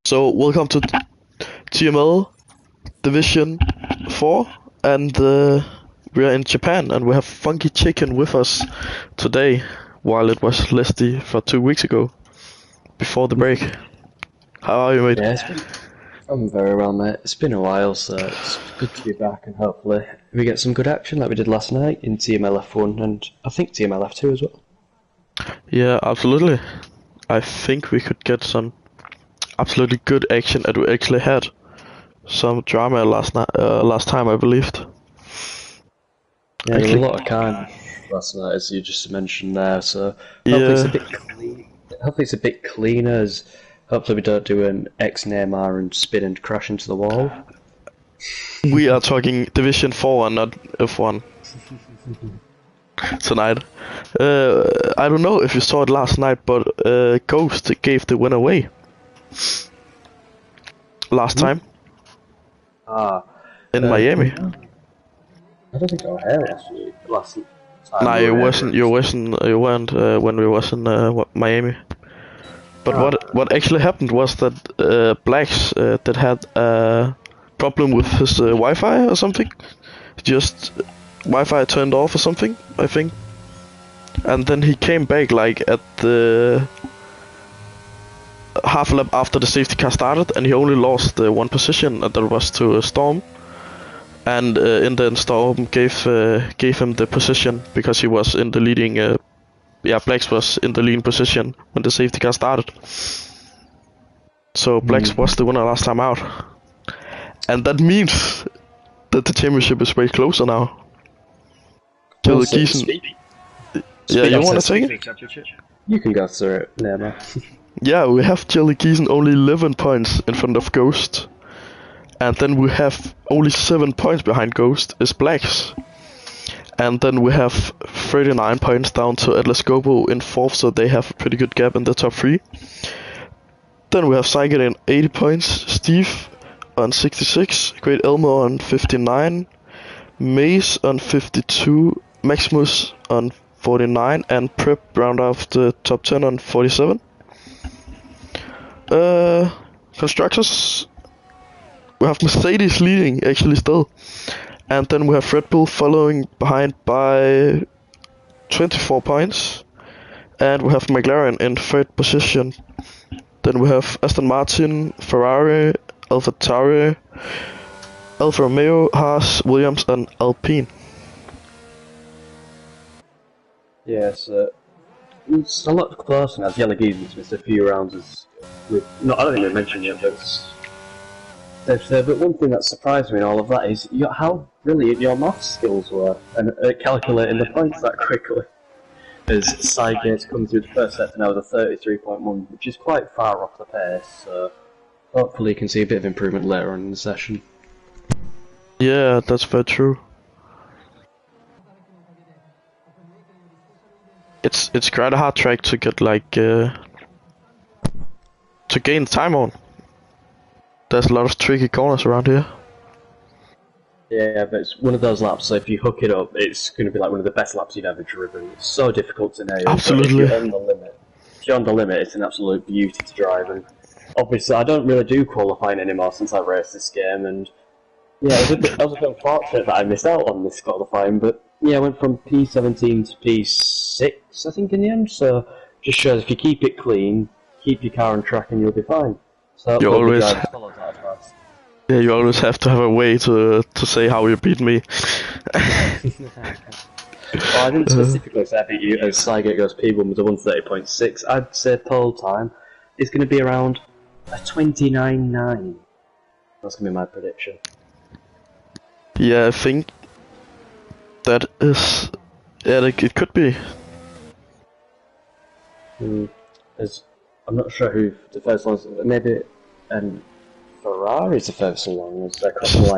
So welcome to TML Division 4, and we are in Japan, and we have Funky Chicken with us today, while it was Leslie for 2 weeks ago, before the break. How are you, mate? Yeah, I'm very well, mate. It's been a while, so it's good to be back, and hopefully we get some good action like we did last night in TML F1 and I think TML F2 as well. Yeah, absolutely. I think we could get some absolutely good action, and we actually had some drama last time, I believed. Yeah, there were a lot of kind last night, as you just mentioned there. So hopefully it's a bit clean. Hopefully it's a bit cleaner. As hopefully we don't do an ex Neymar and spin and crash into the wall. We are talking Division 4 and not F1 tonight. I don't know if you saw it last night, but Ghost gave the win away last time in Miami. I don't think I was here last time. Nah, you weren't when we was in Miami. But what actually happened was that Blacks that had a problem with his Wi-Fi or something. Just Wi-Fi turned off or something, I think. And then he came back like at the half a lap after the safety car started, and he only lost one position, and that was to Storm. And in the end, Storm gave him the position because he was in the leading. Blacks was in the leading position when the safety car started. So Blacks was the winner last time out, and that means that the championship is way closer now. Well, yeah, you want to take it? You can go through it, Neymar. Yeah, we have Jelly Geeson only 11 points in front of Ghost. And then we have only 7 points behind Ghost is Blacks. And then we have 39 points down to Atlas Gobo in 4th, so they have a pretty good gap in the top 3. Then we have Psychic in 80 points, Steve on 66, Great Elmo on 59, Maze on 52, Maximus on 49, and Prep round off the top 10 on 47. Constructors, we have Mercedes leading actually still, and then we have Red Bull following behind by 24 points, and we have McLaren in 3rd position. Then we have Aston Martin, Ferrari, AlphaTauri, Alfa Romeo, Haas, Williams, and Alpine. Yes, it's a lot closer now. Yellow Geezer's missed a few rounds. I don't think we mentioned it, but one thing that surprised me in all of that is how brilliant your maths skills were, and calculating the points that quickly. As Cygate's come through the first set now with a 33.1, which is quite far off the pace, so hopefully you can see a bit of improvement later on in the session. Yeah, that's very true. It's quite a hard track to get to gain time on. There's a lot of tricky corners around here. Yeah, but it's one of those laps, so if you hook it up, it's going to be like one of the best laps you've ever driven. It's so difficult to nail. Absolutely. If you're on the limit, it's an absolute beauty to drive. And obviously, I don't really do qualifying anymore since I raced this game, and yeah, I was a bit unfortunate that I missed out on this qualifying, but yeah, I went from P17 to P6, I think, in the end, so just shows if you keep it clean, keep your car on track, and you'll be fine. So you always follow that advice. Yeah, you always have to have a way to say how you beat me. Well, I didn't specifically say I beat you, as Cygate goes P1 with a 130.6. I'd say pole time is going to be around a 29.9. That's going to be my prediction. Yeah, I think that is... Yeah, it could be. As I'm not sure who the first one is. Maybe Ferrari's the first one.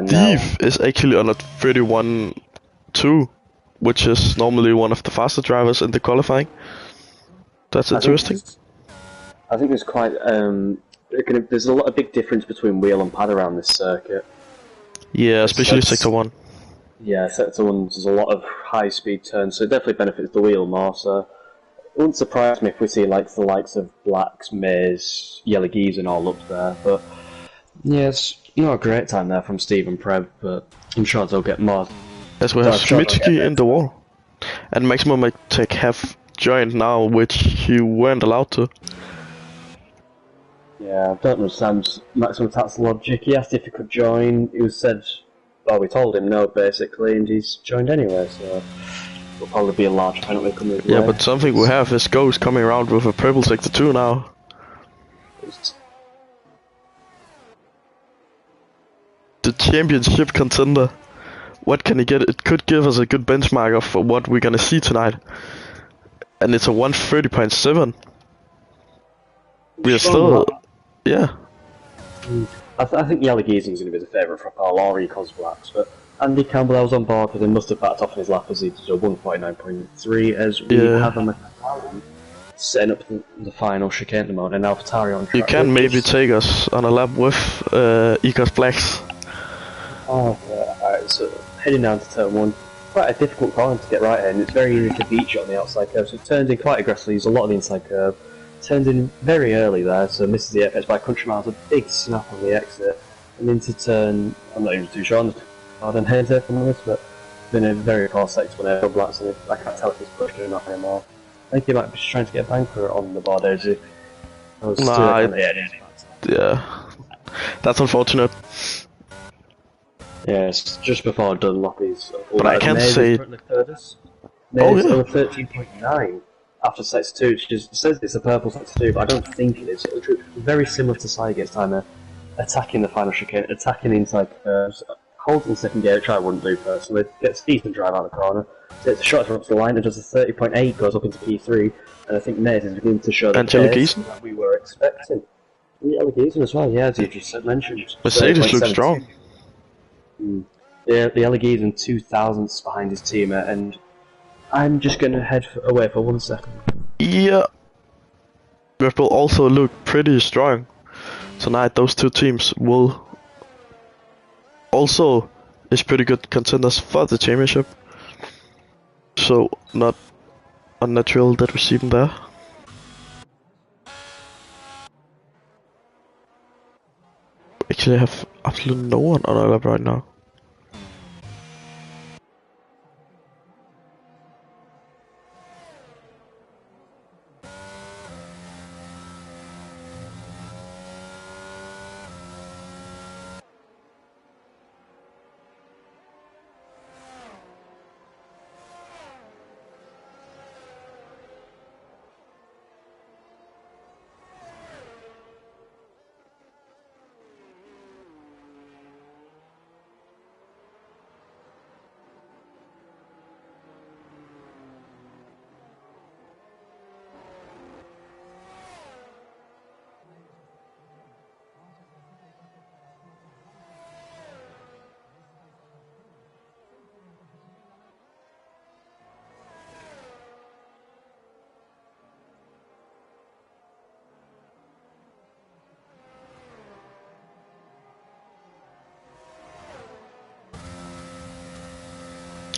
Steve is actually on a 31.2, which is normally one of the faster drivers in the qualifying. That's interesting. I think there's quite there's a lot of big difference between wheel and pad around this circuit. Yeah, especially Sector 1. Yeah, Sector 1 there's a lot of high speed turns, so it definitely benefits the wheel more. So wouldn't surprise me if we see like the likes of Blacks, Maze, Yellow Geese and all up there, but yeah, it's not a great time there from Steve and Preb, but I'm sure they'll get more. As we have Smitsky in the wall. And Maximum Tech have joined now, which you weren't allowed to. Yeah, I don't understand Maximum Attack's logic. He asked if he could join, he said, well, we told him no basically, and he's joined anyway, so will probably be a large penalty coming his way. Yeah, but something we have is Ghost coming around with a purple sector 2 now. The championship contender. What can he get? It could give us a good benchmark of what we're gonna see tonight. And it's a 130.7. We are still... Yeah. I think Yellow Geezing is going to be the favourite for Paul or Ecos Blacks, but Andy Campbell, I was on board with him, must have backed off in his lap as he did a 149.3 as we have him setting up the final chicane at the moment, and now Fatari on track. You can maybe take us on a lap with Ecos Blacks. Oh, yeah, alright, so heading down to turn 1. Quite a difficult corner to get right in, it's very easy to beat you on the outside curve, so it turns in quite aggressively, uses a lot of the inside curve. Turns in very early there, so misses the apex by a country miles, a big snap on the exit, and into turn, I'm not even too sure on the head there from this, but it's been a very poor sector when Aero Blacks, and I can't tell if he's pushed or not anymore. I think he might be just trying to get a banker on the board, is he? Yeah, that's unfortunate. Yes, just before Dunlopy's. But I can say... Maze on 13.9. After sector 2, which just says it's a purple sector 2, but I don't think it is. It's very similar to Cygate's time, attacking the final chicane, attacking the inside curves, holding second gear, which I wouldn't do personally, gets a decent drive out of the corner, takes a shot up to the line, and does a 30.8, goes up into P3, and I think Maze is beginning to show the pace that we were expecting. And Yellow Geezing as well, yeah, as you just mentioned. Mercedes looks strong. Yeah, the Yellow Geezing 2,000ths behind his teammate, and I'm just going to head away for 1 second. Yeah. Red Bull also look pretty strong tonight. Those two teams will also is pretty good contenders for the championship. So not unnatural that we see them there. Actually, I have absolutely no one on our lap right now.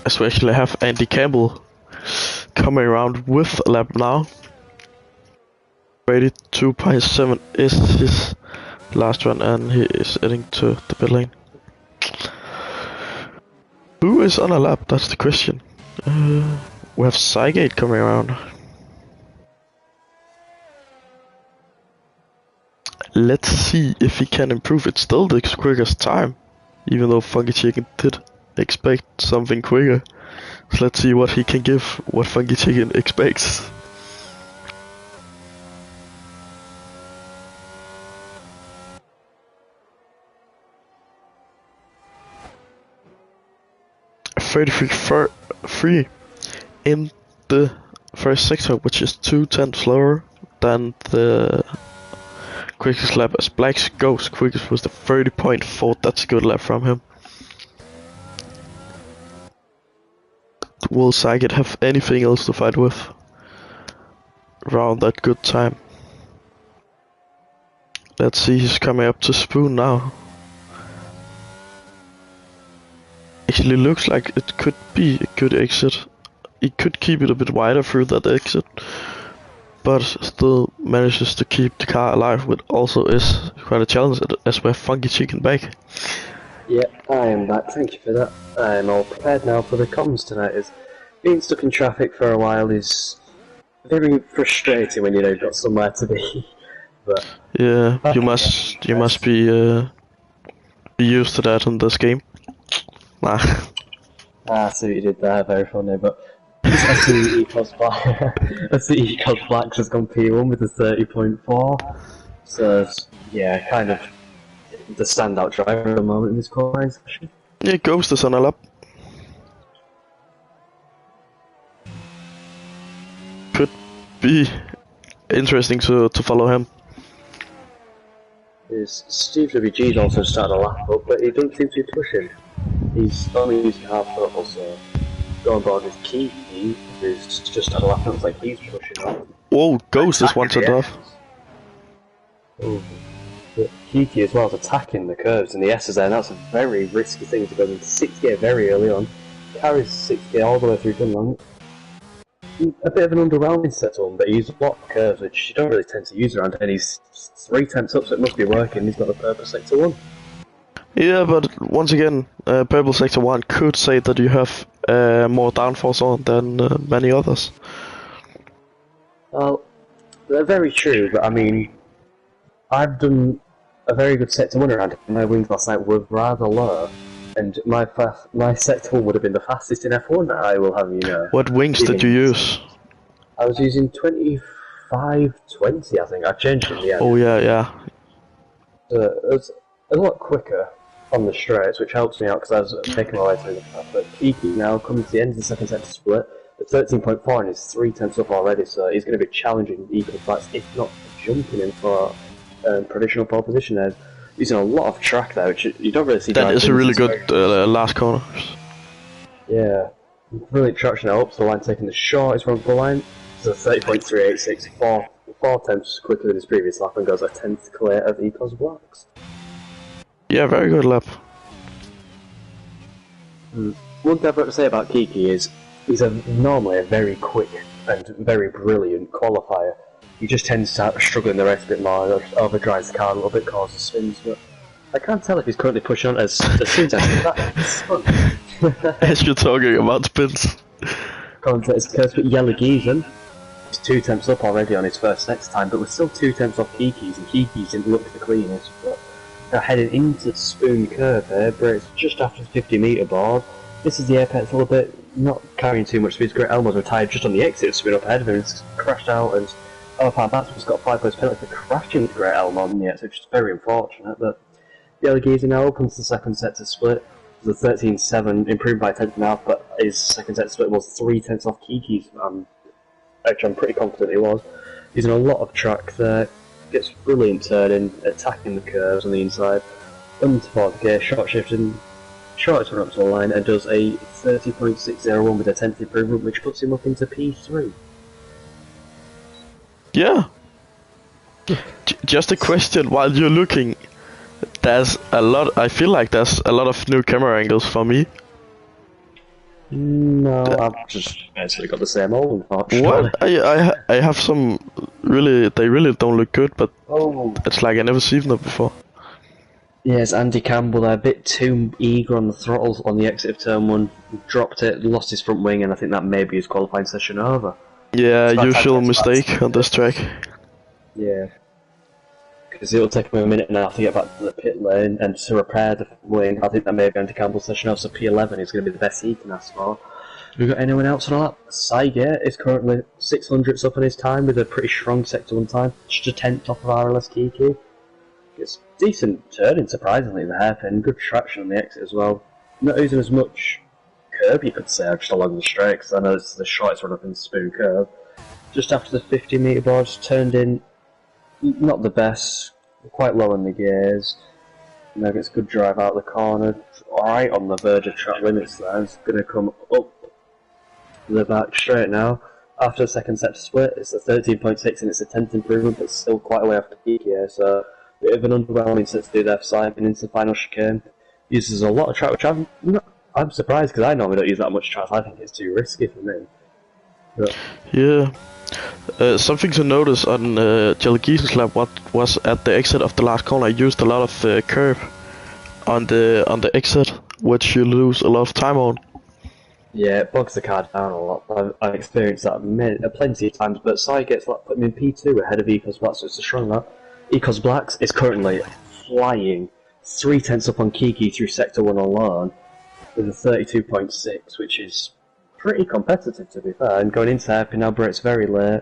As we actually have Andy Campbell coming around with a lap now. 82.7 is his last one, and he is heading to the pit lane. Who is on a lap? That's the question. We have Cygate coming around. Let's see if he can improve. It's still the quickest time, even though Funky Chicken did expect something quicker. So let's see what he can give, what Funky Chicken expects. .33.3 in the first sector, which is 2/10 slower than the quickest lap as Black's Ghost. Quickest was the 30.4. That's a good lap from him. Will Cygate have anything else to fight with around that good time? Let's see, he's coming up to Spoon now. Actually looks like it could be a good exit. He could keep it a bit wider through that exit, but still manages to keep the car alive, which also is quite a challenge as we have Funky Chicken back. Yeah, I am back, thank you for that. I am all prepared now for the comms tonight. As being stuck in traffic for a while is very frustrating when you know you've got somewhere to be. But yeah, you must be used to that in this game. Nah. I see what you did there, very funny, but I see Ecos Black. I see Ecos Blacks has gone P1 with a 30.4. So yeah, kind of the standout driver at the moment in this qualifying session. Yeah, Ghost is on a lap. Could be interesting to follow him. Steve WG's also started a lap up, but he doesn't seem to be pushing. He's only using half throttle, so going board with Kiki, who's just had a lap up, it's like he's pushing up. Whoa, Ghost is one set off. Oh. But Kiki as well is attacking the curves and the S's there, and that's a very risky thing to go into 6th gear very early on. Carries 6th gear all the way through Dunlong. A bit of an underwhelming setup, but he uses a lot of curves which you don't really tend to use around, and he's 3 tenths up, so it must be working. He's got the purple sector 1. Yeah, but once again, purple sector 1 could say that you have more downforce on than many others. Well, they're very true, but I mean, I've done a very good sector 1 around, and my wings last night were rather low. And my sector 1 would have been the fastest in F1, I will have you know. What wings did you use? I was using 2520, I think. I changed it in the end. Oh yeah. It was a lot quicker on the straights, which helps me out because I was making my way through the path. But Kiki now coming to the end of the second sector split at 13.4 and he's 3 tenths up already, so he's going to be challenging Ecos Blacks, if not jumping in for provisional pole position there. Using a lot of track there, which you don't really see. That is a really good last corner. Yeah, brilliant traction now up to the line, taking the shortest run for the line. So 30.386, 4 tenths quicker than his previous lap, and goes a 10th clear of Ecos Blacks. Yeah, very good lap. One thing I've got to say about Kiki is he's normally a very quick and very brilliant qualifier. He just tends to start struggling the race a bit more, overdrives the car a little bit, causes spins, but I can't tell if he's currently pushing on as soon as I see that. As you're talking about spins. Context curse, but Yellow Giesen, he's 2 tenths up already on his first next time, but we're still 2 tenths off Kiki's, and Kiki's didn't look the cleanest. But now heading into the spoon curve here, brakes just after the 50-metre board. This is the apex a little bit, not carrying too much speed. Great Elmo's retired just on the exit, spin up ahead of him, it's crashed out, and Batsman's got a 5 points penalty for crashing with Great Elmo on the exit, which is very unfortunate. But the Yellow Giesen now opens the second set to split. The 13.7 improved by 10.5, but his second set split was 3 tenths off Kiki's. Actually, I'm pretty confident he was. Using a lot of track there, gets brilliant turning, attacking the curves on the inside. Into 4th gear, short shifting, shortest run up to the line, and does a 30.601 with a 10th improvement, which puts him up into P3. Yeah. Just a question while you're looking. There's a lot. I feel like there's a lot of new camera angles for me. No, I've just basically got the same old, unfortunately. What? I have some really. They really don't look good, but it's like I never seen them before. Yes, Andy Campbell there, a bit too eager on the throttle on the exit of turn 1. Dropped it, lost his front wing, and I think that may be his qualifying session over. Yeah, usual mistake on this track. Yeah. Because it'll take him a minute now to get back to the pit lane and to repair the wing. I think that may be Andy Campbell's session over, so P11 is going to be the best he can ask for. Have we got anyone else on that? Saige is currently 600ths up in his time with a pretty strong sector 1 time. Just a 10th off of RLS Kiki. It's decent turning, surprisingly, in the hairpin. Good traction on the exit as well. Not using as much curb, you could say, just along the straight, because I know it's the shortest run up in the spoon curve. Just after the 50-metre boards, turned in, not the best, quite low in the gears. Now gets good drive out of the corner, right on the verge of track limits there. It's going to come up the back straight now. After the second set split, it's a 13.6 and it's a 10th improvement, but still quite a way off the peak here, so a bit of an underwhelming set to do there for Simon into the final chicane. Uses a lot of track, which I'm surprised because I normally don't use that much track. I think it's too risky for me. But Yeah. Something to notice on Jelly Geesen's lap what was at the exit of the last corner. I used a lot of curve on the exit, which you lose a lot of time on. yeah, it bogs the car down a lot. I've experienced that plenty of times, but Sai gets like put him in P2 ahead of Ecos Blacks, so it's a strong lap. Ecos Blacks is currently flying 3/10 up on Kiki through Sector 1 alone with a 32.6, which is pretty competitive to be fair, and going into hairpin now brakes very late.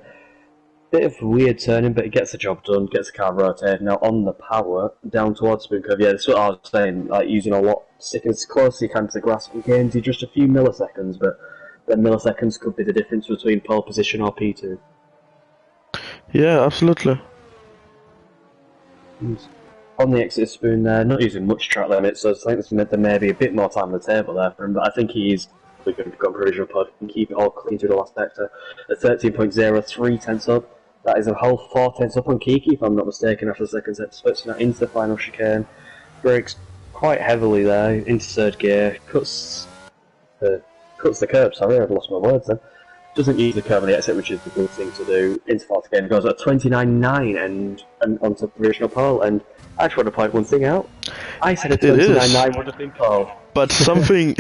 Bit of weird turning, but it gets the job done, gets the car rotated. Now on the power, down towards spoon curve, yeah, that's what I was saying, like using a lot, sticking as close as you can to the grass, it gains you just a few milliseconds, but then milliseconds could be the difference between pole position or P2. Yeah, absolutely. On the exit spoon there, not using much track limit, so I think there may be a bit more time on the table there for him, but I think he is going to become provisional pod and keep it all clean through the last sector. At 13.0, 3/10 up. That is a whole 4/10 up on Kiki, if I'm not mistaken, after the second set. Splits now into the final chicane. Brakes quite heavily there, into third gear. Cuts the curb, sorry, I've lost my words then. Doesn't use the curb on the exit, which is the good thing to do. Into fourth again, goes at 29.9 and onto provisional pole. And I just want to point one thing out. I said a 29.9 would have been pole. But something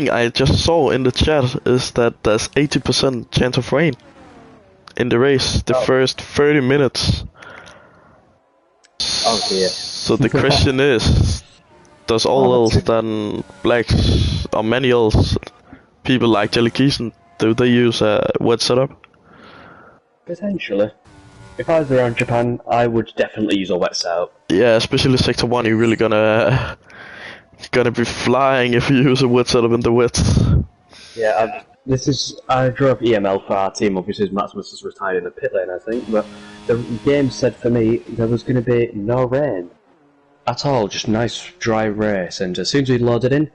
I just saw in the chat is that there's 80% chance of rain in the race, the first 30 minutes. Oh dear. So the question is, does all else than blacks, or many else, people like Jelly Geesen, do they use a wet setup? Potentially. If I was around Japan, I would definitely use a wet setup. Yeah, especially Sector 1, you're really gonna be flying if you use a wet setup in the wet. Yeah, I drove EML for our team, obviously Maximus is retired in the pit lane I think, but the game said for me there was going to be no rain at all, just nice dry race, and as soon as we loaded in,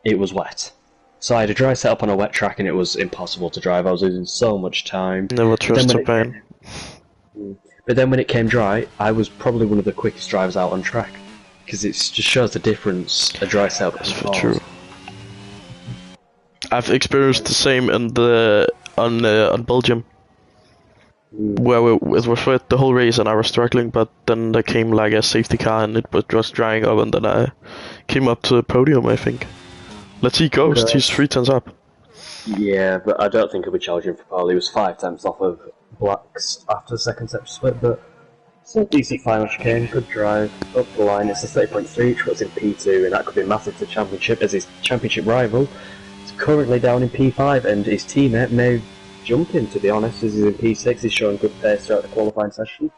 it was wet. So I had a dry setup on a wet track and it was impossible to drive, I was losing so much time. Never trust Japan. But then when it came dry, I was probably one of the quickest drivers out on track, because it just shows the difference a dry setup can cause. That's true. I've experienced the same in on Belgium, where it was wet the whole race and I was struggling, but then there came like a safety car and it was just drying up, and then I came up to the podium, I think. Let's see Ghost, he's 3/10 up. Yeah, but I don't think he'll be challenging for pole. He was 5/10 off of Blacks after the second set split, but still decent final chicane, good drive, up the line. It's a 30.3, which was in P2, and that could be massive to championship, as his championship rival is currently down in P5, and his teammate may jump him, to be honest, as he's in P6. He's showing good pace throughout the qualifying session.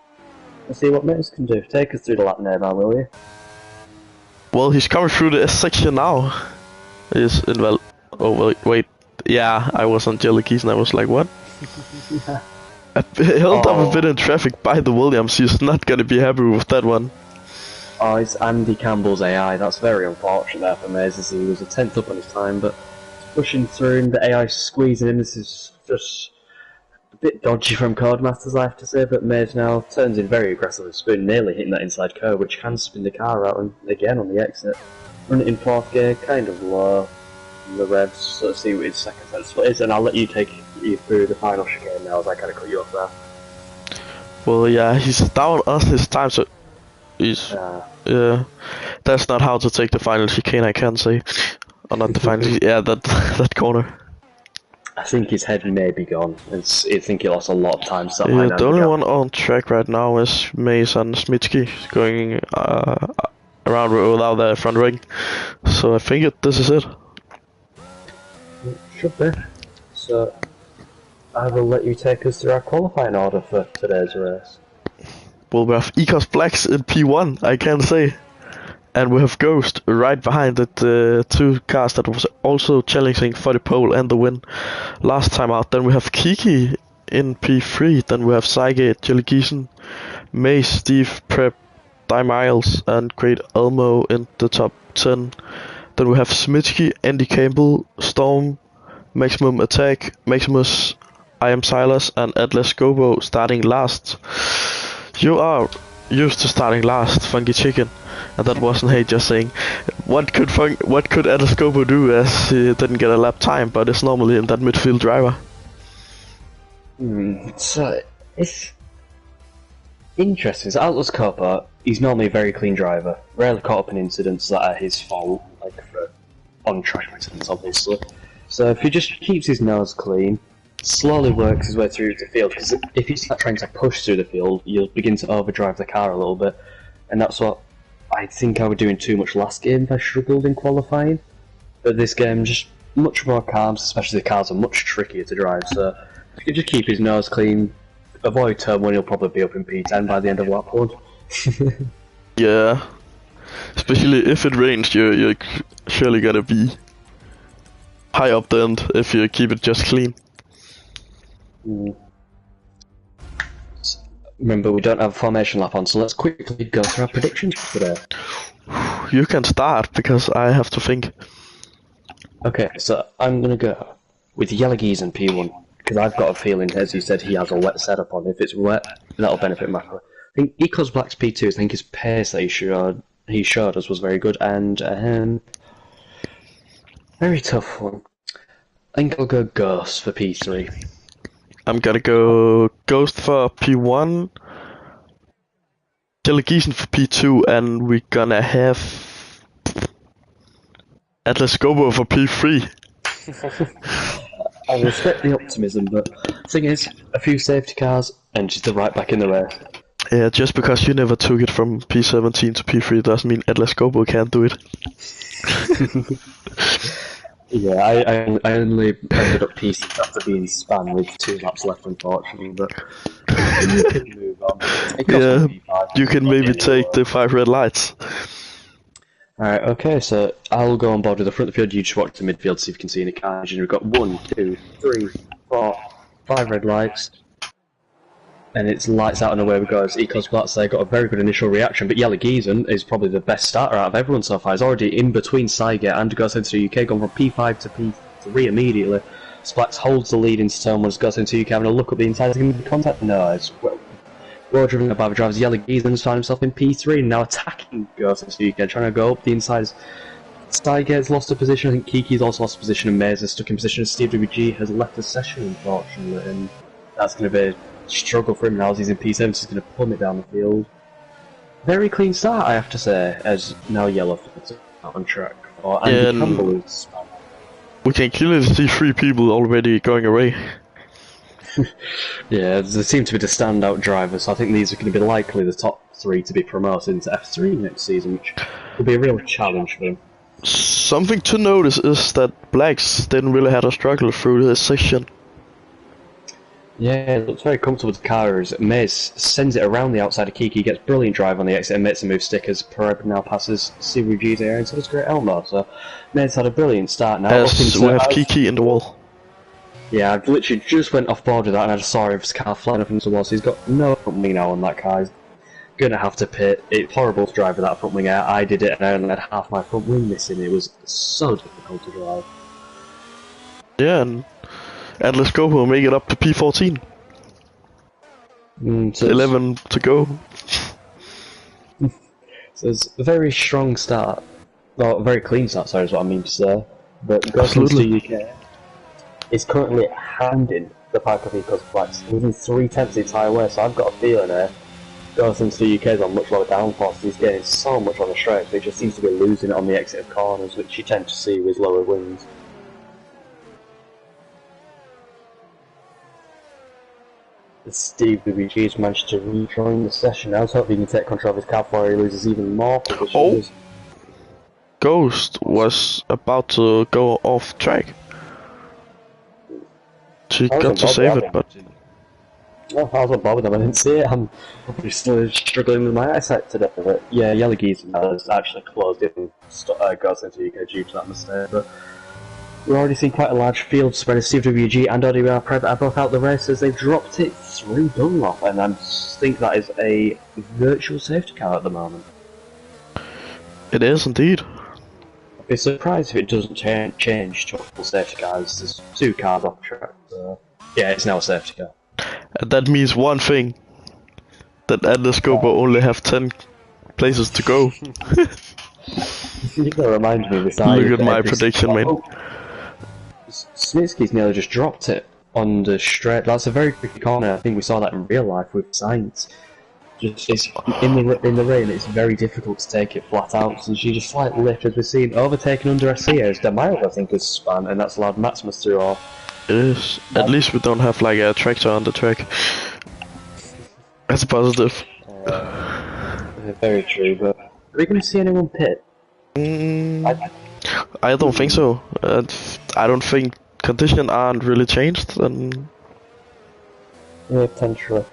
Let's see what Mates can do. Take us through the lap now, will you? Well, he's coming through the section now. He's in wait. Yeah, I was on Jelly Geesen and I was like, what? I held up a bit in traffic by the Williams. He's not gonna be happy with that one. Oh, it's Andy Campbell's AI. That's very unfortunate there for Maze, as he was a 10th up on his time, but pushing through and the AI squeezing in. This is just a bit dodgy from Codemasters, I have to say, but Maze now turns in very aggressively, spoon nearly hitting that inside curve, which can spin the car out, and again on the exit. Run it in fourth gear, kind of low in the revs, so let's see what his second set split is, and I'll let you take you through the final chicane now, as I kind of cut you off there. Well, yeah, he's down on his time, so he's... yeah, that's not how to take the final chicane, I can say. Or not the final, yeah, that corner. I think his head may be gone. I think he lost a lot of time. Yeah, the only one on track right now is Mace and Smitsky going around without the front ring. So I think this is it. It should be. So I will let you take us through our qualifying order for today's race. Well, we have Ecos Blacks in P1, I can say. And we have Ghost right behind it, two cars that was also challenging for the pole and the win last time out. Then we have Kiki in P3, then we have Sygate, Jelly Geesen, May, Steve, Prep, Die Miles and Great Elmo in the top 10. Then we have Smitsky, Andy Campbell, Storm, Maximum Attack, Maximus, I Am Silas and Atlas Gobo starting last. You are used to starting last, Funky Chicken. And that wasn't hate, just saying. What could Atlas Gobo do, as he didn't get a lap time, but is normally in that midfield driver. So, it's interesting. So Atlas Copper, he's normally a very clean driver. Rarely caught up in incidents that are his fault, like for on-track incidents, obviously. So if he just keeps his nose clean, slowly works his way through the field, because if you start trying to push through the field, you'll begin to overdrive the car a little bit, and that's what I think I was doing too much last game if I struggled in qualifying. But this game, just much more calm, especially the cars are much trickier to drive, so if you just keep his nose clean, avoid turn 1, he'll probably be up in P10 by the end of lap 1. Yeah. Especially if it rains, you're surely gonna be high up the end if you keep it just clean. Remember, we don't have a formation lap on, so let's quickly go through our predictions for today. You can start, because I have to think. Okay, so I'm gonna go with Yelagis and P1, because I've got a feeling, as you said, he has a wet setup on. If it's wet, that'll benefit Macro. I think Ecos Black's P2, I think his pace that he showed us was very good, and very tough one. I think I'll go Ghost for P3. I'm gonna go Ghost for P1, Delegation for P2, and we're gonna have Atlas Gobo for P3. I respect the optimism, but the thing is, a few safety cars, and she's right back in the race. Yeah, just because you never took it from P17 to P3 doesn't mean Atlas Gobo can't do it. Yeah, I only ended up P6 after being spun with 2 laps left, unfortunately, but you can move on. Yeah, you can maybe take the 5 red lights. Alright, okay, so I'll go on board with the front of the field, you just watch the midfield, see if you can see any cars, and we've got 1, 2, 3, 4, 5 red lights, and it's lights out and away we go. As Ecos Blats there got a very good initial reaction, but Yellow Giesen is probably the best starter out of everyone so far. He's already in between Sygate and goes into the UK, gone from P5 to P3 immediately. Splats holds the lead into turn 1, goes into UK, having a look at the inside, is going to be contact? No, it's well driven by the drivers. Yellow Giesen found himself in P3, now attacking goes into the UK, trying to go up the inside. Sygate's lost a position, I think Kiki's also lost a position, and Mays is stuck in position. Steve WG has left the session, unfortunately, and that's going to be a struggle for him now as he's in P7, he's going to plummet down the field. Very clean start, I have to say, as now Yellow out on track. Or Andy Campbell is. We can clearly see 3 people already going away. Yeah, there seem to be the standout drivers, so I think these are going to be likely the top 3 to be promoted into F3 next season, which will be a real challenge for them. Something to notice is that Blacks didn't really have a struggle through this section. Yeah, it looks very comfortable with the car as Mays sends it around the outside of Kiki, gets brilliant drive on the exit and makes a move stickers. Pereb now passes CWG's area and so does Great Elmo, so Mays had a brilliant start now. As we have Kiki in the wall. Yeah, I've literally just went off board with that and I just saw his car flying up into the wall, so he's got no front wing now on that car. He's gonna have to pit. It's horrible to drive with that front wing out. I did it and I only had half my front wing missing. It was so difficult to drive. Yeah, and Atlas Go will make it up to P14. So 11 to go. So it's a very strong start. Well, a very clean start, sorry, is what I mean to say. But Goslin's to UK is currently handing the pack of Ecos Blacks within 3/10 the entire way, so I've got a feeling here Goslin's to UK is on much lower downforce. He's getting so much on the straight, but he just seems to be losing it on the exit of corners, which you tend to see with lower wings. Steve WG's managed to rejoin the session now, so hopefully he can take control of his car before he loses even more positions. Ghost was about to go off track. She got to save it, but... Oh, I was on board with them, I didn't see it. I'm probably still struggling with my eyesight today, but yeah, Yellow Giesen has actually closed in goes into UK due to that mistake, but we're already seeing quite a large field spread as CWG and ODR Prep are both out the race as they've dropped it through Dunlop, and I think that is a virtual safety car at the moment. It is indeed. I'd be surprised if it doesn't change to a full safety car, as there's 2 cars off track, so yeah, it's now a safety car. And that means one thing, that Atlas Gobo only have 10 places to go. You're gonna remind me of this. Look at my prediction, man. Smitsky's nearly just dropped it. on the straight. That's a very tricky corner. I think we saw that in real life with Sainz. Just it's, in the rain, it's very difficult to take it flat out. So she just slight lift, as we've seen, overtaken under SC as DeMille, I think, has spun, and that's allowed Maximus through off. It is. At least we don't have like a tractor on the track. That's a positive. Very true, but are we going to see anyone pit? I don't think so. I don't think conditions aren't really changed, and yeah, potentially.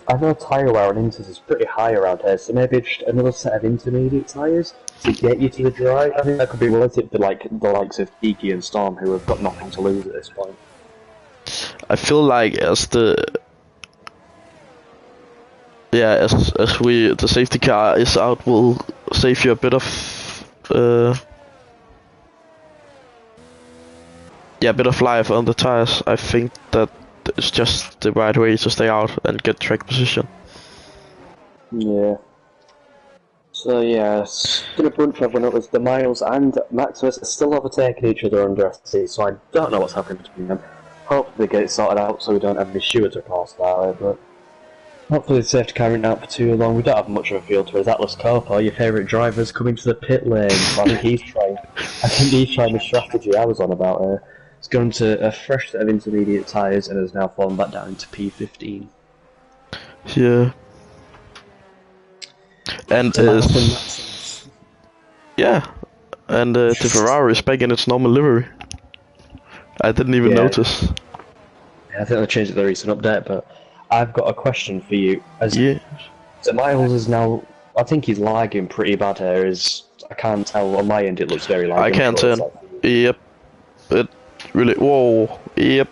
I know tyre wear on Inters is pretty high around here, so maybe just another set of intermediate tyres to get you to the dry. I think that could be worth it for like the likes of Geeky and Storm, who have got nothing to lose at this point. I feel like as the safety car is out, will save you a bit of life on the tires. I think that it's just the right way to stay out and get track position. Yeah. So yeah, it's gonna bunch everyone up as the Miles and Maximus are still overtaking each other under SC, so I don't know what's happening between them. Hopefully they get it sorted out so we don't have any Stewards across that way, but hopefully the safety car isn't out for too long. We don't have much of a field to as Atlas Copo, your favourite driver's coming to the pit lane. I think he's trying the strategy I was on about here. It's gone to a fresh set of intermediate tyres and has now fallen back down into P15. Yeah. And the Ferrari is back in its normal livery. I didn't even notice. Yeah, I think they changed it in the recent update, but I've got a question for you. So Miles is now, I think he's lagging pretty bad here. I can't tell on my end. It looks very lagging. I can't tell. Yep. It really. Whoa. Yep.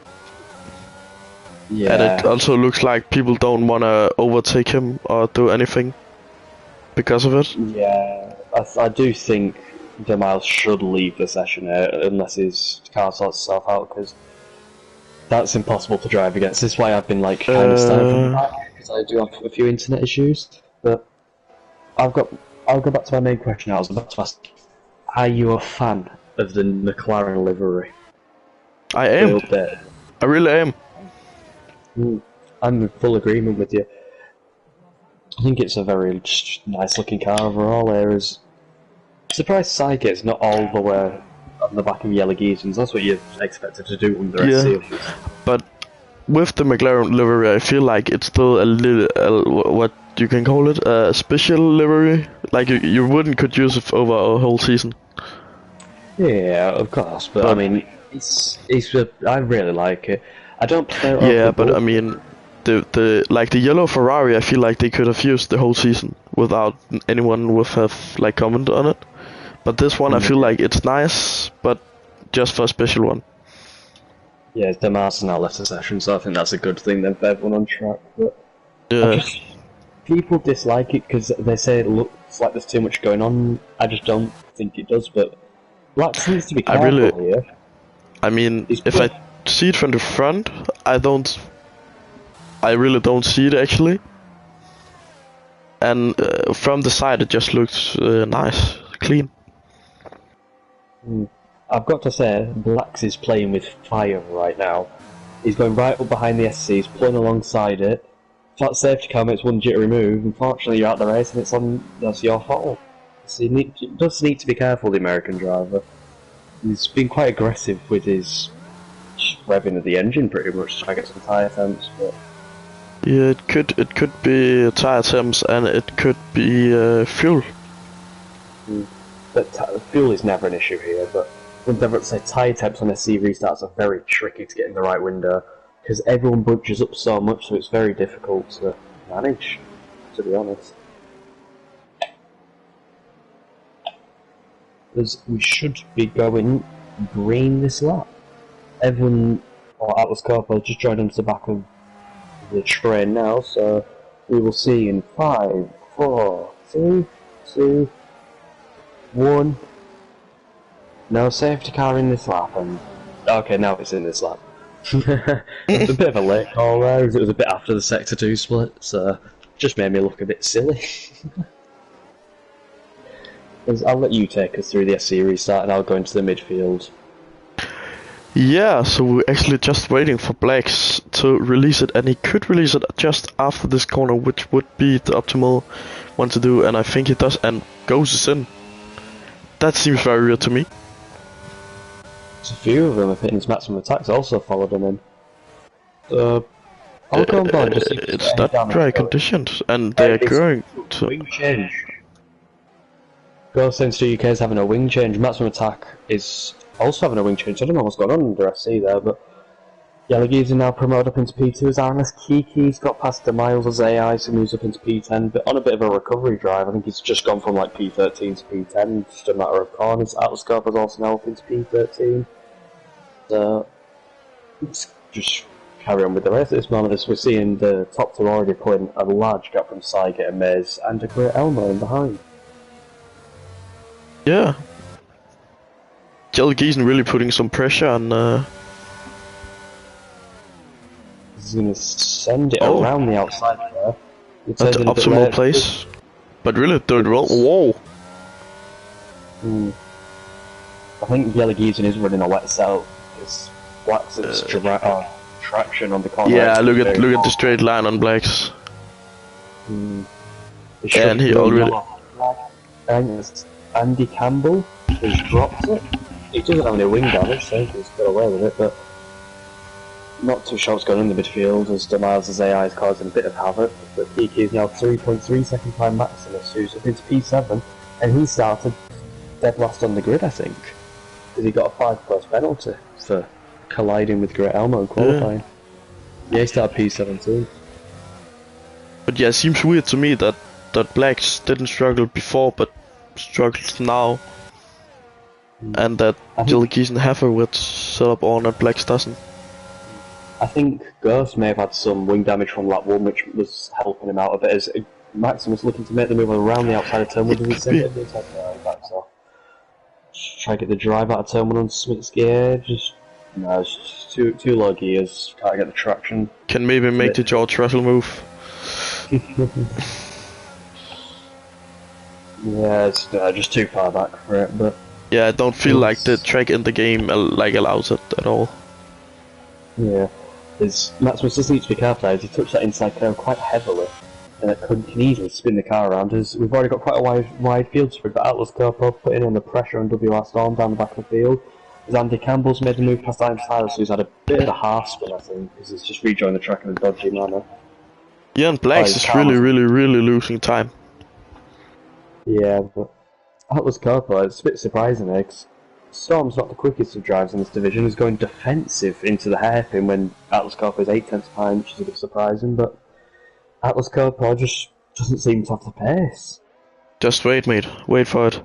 Yeah. And it also looks like people don't want to overtake him or do anything because of it. Yeah, I do think DeMille should leave the session unless his car sorts itself out, because that's impossible to drive against. This is why I've been like kind of standing back, because I do have a few internet issues. But I'll go back to my main question. I was about to ask: are you a fan of the McLaren livery? I am. I really am. I'm in full agreement with you. I think it's a very nice looking car overall. Whereas, surprised Sidegate's not all the way on the back of Yellow Geezens. That's what you expected to do under SC. But with the McLaren livery, I feel like it's still a little, what you can call it, a special livery. Like you wouldn't could use it over a whole season. Yeah, of course. But I mean, I really like it. I don't play it. Yeah, but I mean, the yellow Ferrari, I feel like they could have used the whole season without anyone would have like commented on it. But this one, I feel like it's nice, but just for a special one. Yeah, DeMille now left the session, so I think that's a good thing. They've everyone on track. But yeah, people dislike it because they say it looks like there's too much going on. I just don't think it does. But Black seems to be careful here. I mean, if I see it from the front, I really don't see it actually. And from the side, it just looks nice, clean. I've got to say, Blax is playing with fire right now. He's going right up behind the SC, he's pulling alongside it. That safety car makes one jittery move. Unfortunately, you're out the race, and that's your fault. So he does need to be careful, the American driver. He's been quite aggressive with his revving of the engine, pretty much, to try to get some tyre temps. But yeah, it could be tyre temps, and it could be fuel. But fuel is never an issue here. But whenever I say tyre temps on SC restarts are very tricky to get in the right window, because everyone bunches up so much, so it's very difficult to manage, to be honest. Because we should be going green this lap. Everyone, or Atlas Corpo, has just joined onto the back of the train now, so we will see in 5, 4, 3, 2, 1. No safety car in this lap, and okay, now it's in this lap. It's a bit of a late call there, as it was a bit after the Sector 2 split, so just made me look a bit silly. I'll let you take us through the SC restart, and I'll go into the midfield. Yeah, so we're actually just waiting for Blacks to release it, and he could release it just after this corner, which would be the optimal one to do, and I think he does, and goes is in. That seems very real to me. There's a few of them have hit his maximum attacks also followed him in. I'll go on board just it's not dry conditions, and they're going to... Wing change. Ghost Saints 2 UK is having a wing change. Maximum attack is also having a wing change. I don't know what's going on under FC there, but Yalagi's are now promoted up into P2 as Arnes Kiki's got past the Miles as AI, so moves up into P10, but on a bit of a recovery drive. I think he's just gone from like P13 to P10, just a matter of corners. Atlas Corp is also now up into P13. So, let's just carry on with the race at this moment, as we're seeing the top two already putting a large gap from Saiga and Maze, and a great Elmo in behind. Yeah. Yalagi's really putting some pressure on... He's going to send it around the outside there. That's the optimal place. But really, third roll. Whoa! I think Yalagi's is running a wet cell. It's Wax's traction on the corner. Yeah, look at the straight line on Blacks. And he already... And Andy Campbell has dropped it. He doesn't have any wing damage, so he's got away with it, but not too sure what's going on in the midfield as Demiles' AI is causing a bit of havoc. But Kiki is now 3.3 second time Maximus, who's up into P7, and he started dead last on the grid, I think, because he got a 5+ penalty for colliding with Great Elmo in qualifying. Yeah, he started P17. But yeah, it seems weird to me that Blacks didn't struggle before, but struggles now. And that Yalagi's and Heifer would set up on and Blacks doesn't. I think Ghost may have had some wing damage from lap 1, which was helping him out a bit, as Maximus looking to make the move around the outside of turn 1. Does he send it inside? No, he backs off. Just try to get the drive out of turn 1 on Smith's gear. No, it's just too low gears. Can't get the traction. Can maybe make the George Russell move. Yeah, it's just too far back for it, but... Yeah, I don't feel like the track in the game allows it at all. Yeah. Maximus just needs to be careful as he touched that inside curve quite heavily, and it can easily spin the car around, as we've already got quite a wide field spread, but Atlas Corpo putting on the pressure on WR Storm down the back of the field, as Andy Campbell's made the move past Iron Silas, who's had a bit of a half spin, I think, because he's just rejoined the track in a dodgy manner. Yeah, and Blacks is really losing time. Yeah, but Atlas Corpo, it's a bit surprising, because Storm's not the quickest of drives in this division. He's going defensive into the hairpin when Atlas Corpo is 8/10 behind, which is a bit surprising, but Atlas Corpo just doesn't seem to have the pace. Just wait, mate. Wait for it.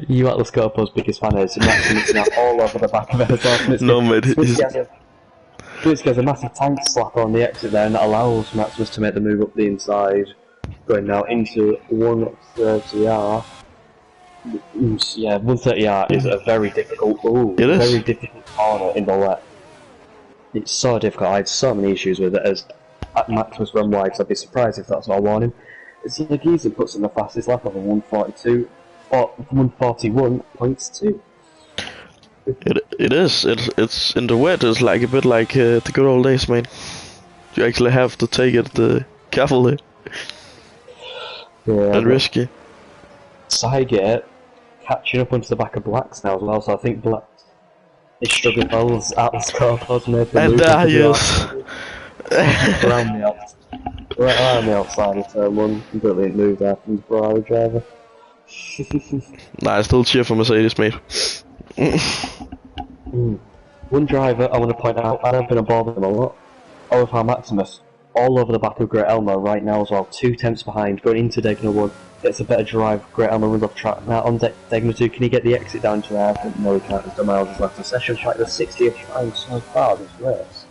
You Atlas Corpo's biggest fan is Maximus now all over the back of it. No, mate. Smith has a massive tank slap on the exit there, and that allows Maximus to make the move up the inside, going now into 130R. Yeah, 130R is a very difficult, very difficult corner in the left. It's so difficult. I had so many issues with it as Maximus run wide, so I'd be surprised if that's what I warn him. It's the Giza puts in the fastest lap of a 142, or 141.2. It is. It's in the wet. It's like a bit like the good old days, man. You actually have to take it carefully and risky. Saiga catching up onto the back of Blacks now as well, so I think Blacks is struggling well as Atlas Corpo's made the move. And yes. around the outside of turn 1, completely moved there from the Ferrari driver. Nah, I still cheer for Mercedes, mate. One driver I want to point out, and I've been aboard with him a lot, OFR Maximus, all over the back of Great Elmo right now as well, 2/10 behind, going into Degner 1, gets a better drive, Great Elmo runs off track. Now on Degner 2, can he get the exit down to there? No, he can't, there's Miles is left in session, track the 60th time so far this race.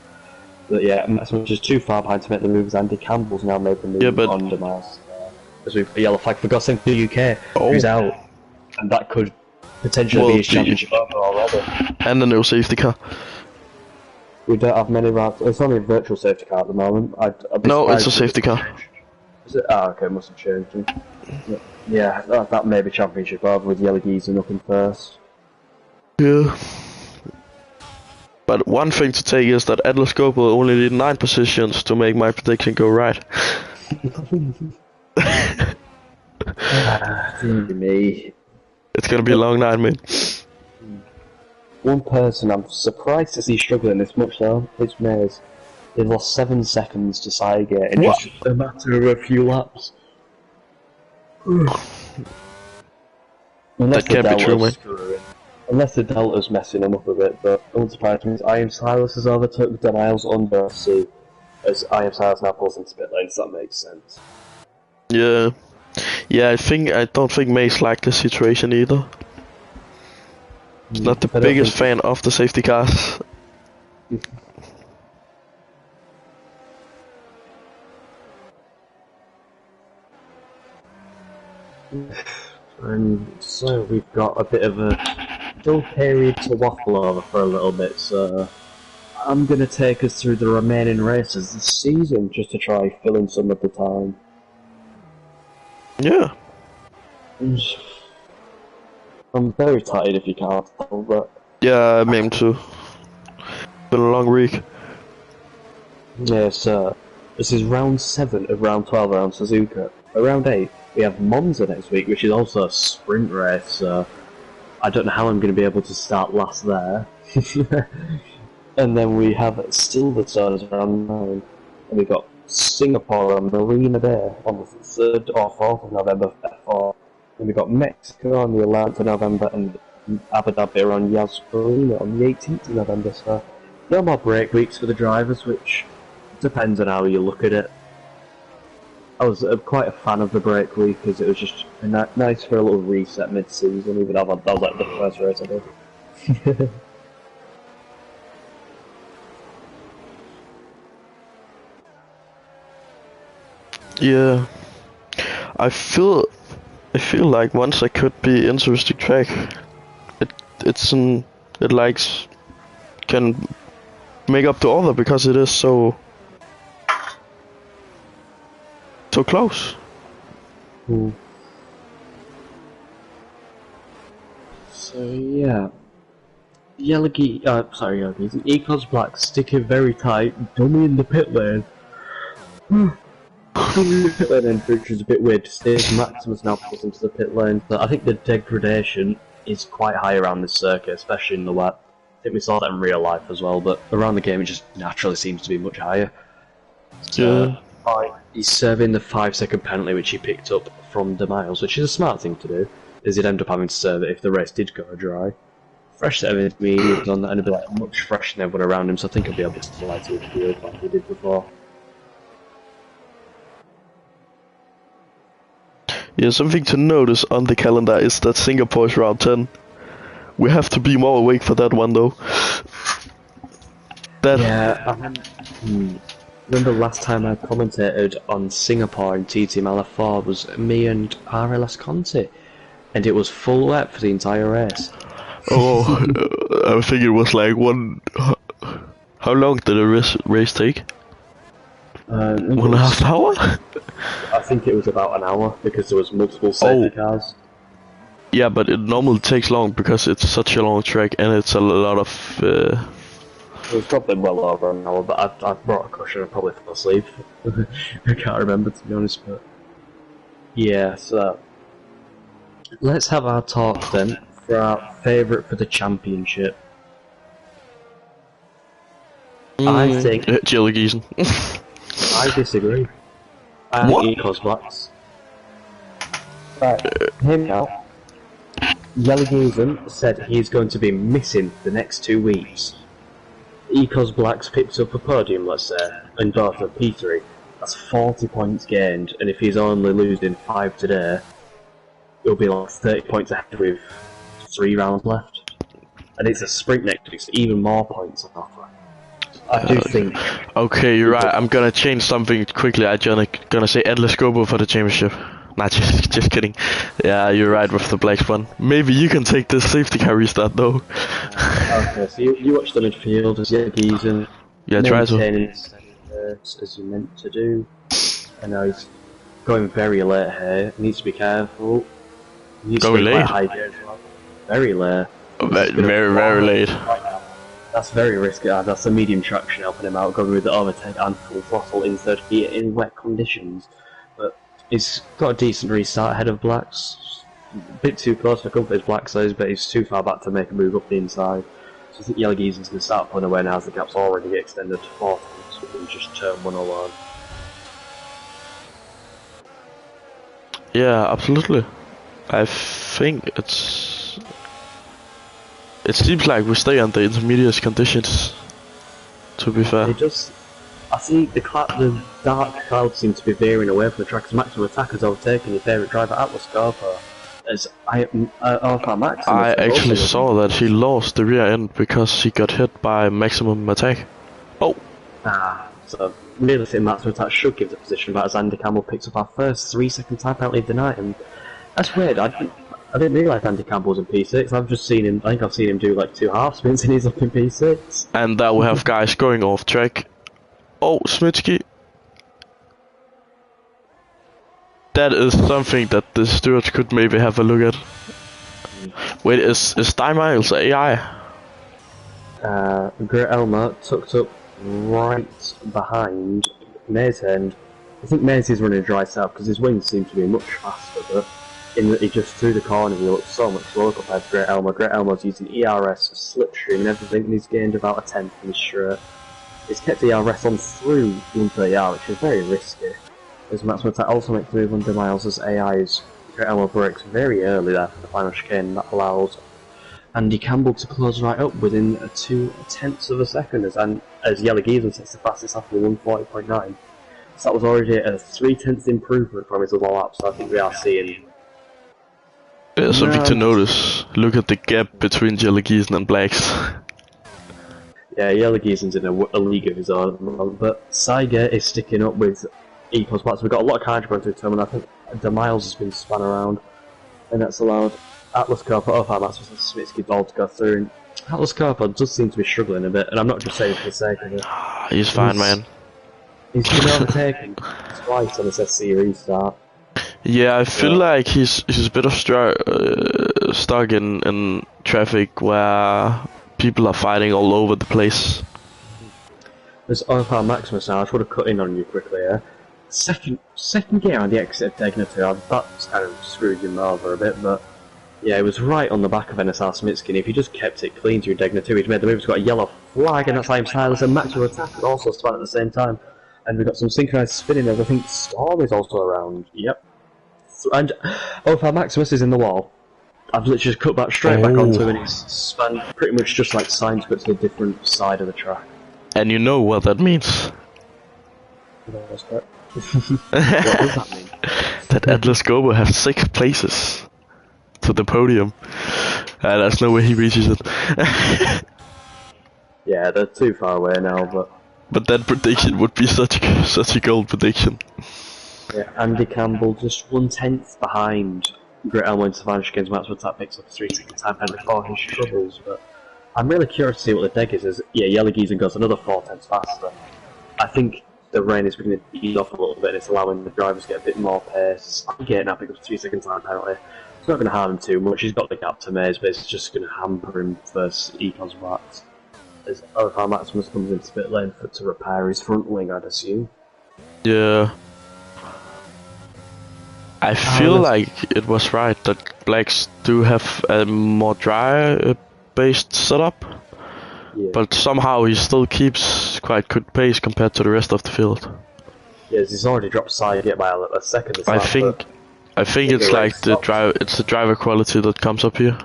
But yeah, Maximus is too far behind to make the moves. Andy Campbell's now made the move on Miles. As we've a yellow flag for Gossing to the UK, who's out, and that could potentially be his championship over already. And the no safety car. We don't have many routes. It's only a virtual safety car at the moment. No, it's a safety car. Is it? Ah, okay, must have changed. Yeah, that may be championship over with Yellow Geezer up in first. Yeah. But one thing to take is that Atlas Scope will only need 9 positions to make my prediction go right. Dear me. It's gonna be a long night, man. One person I'm surprised to see struggling this much though, is Maze. They lost 7 seconds to Cygate in just a matter of a few laps. That can't be true, man. Unless the Delta's messing them up a bit, but unsurprisingly, I Am Silas has overtook the Niles under C, as I Am Silas now pulls into pit lanes, that makes sense. Yeah. Yeah, I don't think Mace liked the situation either. He's not the biggest fan of the safety cars. And so we've got a bit of a dull period to waffle over for a little bit, so I'm going to take us through the remaining races this season just to try fill in some of the time. Yeah. I'm very tired if you can't tell, but... Yeah, me too. Been a long week. Yeah, so this is round 7 of round 12 around Suzuka. Around 8, we have Monza next week, which is also a sprint race, so I don't know how I'm going to be able to start last there. And then we have Silverstone around 9, and we've got Singapore on Marina Bay on the 3rd or 4th of November for F4. And we've got Mexico on the 11th of November and Abu Dhabi on Yas Marina on the 18th of November, so no more break weeks for the drivers, which depends on how you look at it. I was quite a fan of the break week because it was just nice for a little reset mid-season, even though that was like the first race I did. Yeah. I feel like once I could be interesting track, it likes can make up the other because it is so close. So yeah, Yellowies, Ecos Black sticking very tight, dummy in the pit lane. Pit lane entrance is a bit weird. Stage Maximus now pulls into the pit lane, but I think the degradation is quite high around this circuit, especially in the wet. I think we saw that in real life as well, but around the game it just naturally seems to be much higher. So, he's serving the 5-second penalty which he picked up from De Miles, which is a smart thing to do, as he'd end up having to serve it if the race did go dry. Fresh set of intermediates on that, and it'd be like much fresher than everyone around him, so I think he'll be able to fly to the field like he did before. Yeah, something to notice on the calendar is that Singapore is round 10. We have to be more awake for that one though. Remember last time I commentated on Singapore in TTML F4 was me and RLS Conti, and it was full wet for the entire race. Oh, I think it was like one... How long did the race take? 1.5 hour? I think it was about an hour, because there was multiple safety cars. Yeah, but it normally takes long, because it's such a long track, and it's a lot of... It was probably well over an hour, but I brought a cushion and probably fell asleep. I can't remember, to be honest, but... Yeah, so... Let's have our talk then, for our favourite for the championship. I think... Jellygeezen. I disagree. I think Ecos Blacks. Right, hear me out. Jellygeezen said he's going to be missing the next 2 weeks. Ecos Blacks picked up a podium, let's say, and got a P3. That's 40 points gained, and if he's only losing 5 today, it'll be like 30 points ahead with 3 rounds left. And it's a sprint next week, so even more points on offer. I do think... Okay, you're right, I'm gonna change something quickly. I'm gonna say Endless Gobo for the championship. Nah, just kidding. Yeah, you're right with the black one. Maybe you can take this safety car restart though. Okay, so you watch the midfield as Jellygeezen. Yeah, try to. As you meant to do. I know he's going very late here. He needs to be careful. He needs going to be late? quite high gear as well. Very late. Very late. Right now. That's very risky. That's a medium traction helping him out, going with the overtake and full throttle in third gear in wet conditions. But he's got a decent restart ahead of Blacks. A bit too close for comfort, Black says, but he's too far back to make a move up the inside. So I think Yellow Geezen's going to start pulling away now as the gap's already extended to 4 tenths in just turn 1 alone. Yeah, absolutely. I think it seems like we stay on the intermediate conditions, to be fair. It just, I see the dark clouds seem to be veering away from the track as Maximum Attack has overtaken your favourite driver Atlas Scarpa. As Maximum I actually saw that he lost the rear end because he got hit by Maximum Attack. Oh! So realistically Maximum Attack should give the position back as Andy Campbell picks up our first 3-second time penalty of the night, and that's weird. I didn't realise Andy Campbell was in P6. I've just seen him. I think I've seen him do like 2 half spins and he's up in P6. And now we have guys going off track. Oh, Smitsky. That is something that the stewards could maybe have a look at. Wait, is Miles AI? Great Elmer tucked up right behind Mays End. I think Mays is running a dry setup because his wings seem to be much faster, but in that he just threw the corner and he looked so much slower compared to Great Elmer. Great Elmer's using ERS, slipstream and everything, and he's gained about a 10th in his shirt. He's kept ERS on through 130R, which is very risky. As Maximum Attack also makes the move under Miles as AI's Great Elmer breaks very early there for the final chicane. That allows Andy Campbell to close right up within 2/10 of a second as Yellow Geezer sets the fastest after 140.9. So that was already a 3/10 improvement from his other lap, so I think we are seeing... Yeah, something to notice. Look at the gap between Yellow Geezen and Blacks. Yeah, Yellow Geezen's in a league of his own at the moment, but Saiga is sticking up with Esports Masters. We've got a lot of carnage going through the terminal. I think the Miles has been spun around, and that's allowed Atlas Corpo, Masters and Smitsky Ball to go through. And Atlas Corpo does seem to be struggling a bit, and I'm not just saying for the sake of it. He's fine, man. He's been overtaken twice on this SC restart. Yeah, I feel like he's a bit of stuck in traffic where people are fighting all over the place. There's Overpower Maximus now. I just want to cut in on you quickly here. Second gear on the exit of Degna 2. That's kind of screwed him over a bit, but yeah, it was right on the back of NSR Smitsky. If he just kept it clean through Degna 2, he'd made the move. He's got a yellow flag, and that's Lime Silas, and Maximum Attack could also spun at the same time. And we've got some synchronized spinning. I think Storm is also around. Yep. And Overpower Maximus is in the wall. I've literally just cut back straight back onto him, and he's spun pretty much just like signs, but to a different side of the track. And you know what that means? What does that mean? That Atlas Gobo has 6 places to the podium. There's no way he reaches it. Yeah, they're too far away now, but that prediction would be such a gold prediction. Yeah, Andy Campbell just 1/10 behind Great Elmo and Savannah against Maxwell. That picks up a 3-second time penalty before his troubles, but I'm really curious to see what the deck is. Yeah, Yellow Geezer goes another 4/10 faster. I think the rain is beginning to ease off a little bit, and it's allowing the drivers to get a bit more pace. I'm getting up, pick up a 3-second time penalty. It's not going to harm him too much. He's got the gap to Mays, but it's just going to hamper him versus Ecos Wax. As Overpower Maximus comes into pit lane to repair his front wing, I'd assume. Yeah. I feel like it was right that Blacks do have a more dry-based setup, yeah. But somehow he still keeps quite good pace compared to the rest of the field. Yes, he's already dropped side yet by a second. I think it's like the driver quality that comes up here.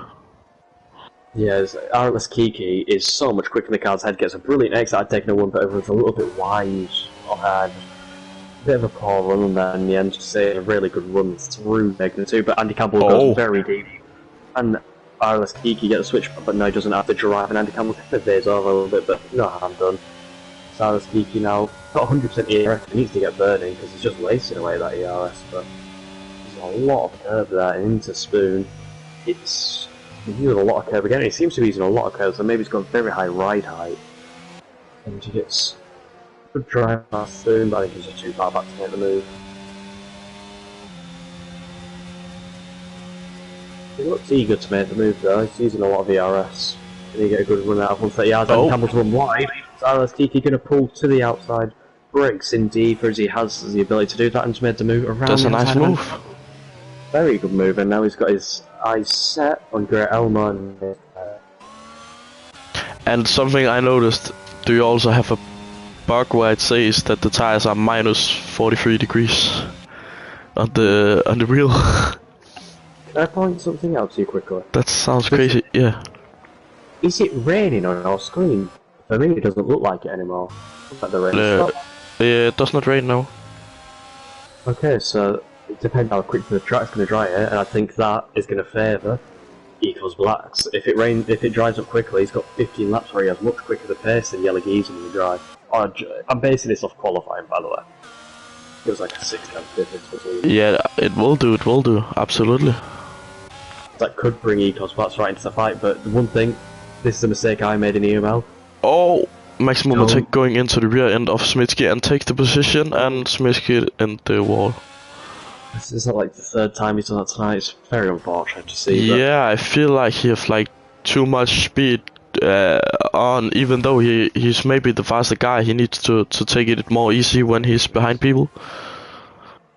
Yes, Artless Kiki is so much quicker than the car's head, gets a brilliant exit at Degna 1, but everyone's a little bit wide on bit of a poor run there in the end, just a really good run through Degna 2, but Andy Campbell goes very deep. And Artless Kiki gets a switch, but no, he doesn't have to drive, and Andy Campbell kind of veers over a little bit, but no harm done. So Artless Kiki now got 100% ERS, he needs to get burning, because he's just wasting away that ERS, but there's a lot of curve there into Spoon. He's using a lot of curve again, he seems to be using a lot of curve, so maybe he's got very high ride height. And he gets good drive past Spoon, but I think he's just too far back to make the move. He looks eager to make the move though, he's using a lot of ERS. Can he get a good run out of 130 yards? And Campbell's run wide. So Kiki going to pull to the outside. Breaks in deeper as he has the ability to do that and just made the move around. That's a nice move. Very good move, and now he's got his eyes set on Great Elmo. And something I noticed, do you also have a bug where it says that the tires are minus 43 degrees on the wheel? Can I point something out to you quickly? That sounds crazy, yeah. Is it raining on our screen? For me, it doesn't look like it anymore. Like the rain stopped. Yeah, it does not rain now. Okay, so it depends how quickly the track's going to dry it, and I think that is going to favour Equals Blacks. If it dries up quickly, he's got 15 laps where he has much quicker the pace than Yellow Geezer in the dry. I'm basing this off qualifying, by the way. It was like a 6-10 difference between. Yeah, it will do, absolutely. That could bring Equals Blacks right into the fight, but the one thing, this is a mistake I made in EML. Oh! Maximum attack going into the rear end of Smitsky and take the position, and Smitsky in the wall. This is like the third time he's done that tonight. It's very unfortunate to see. Yeah, I feel like he has like too much speed on, even though he's maybe the faster guy. He needs to take it more easy when he's behind people.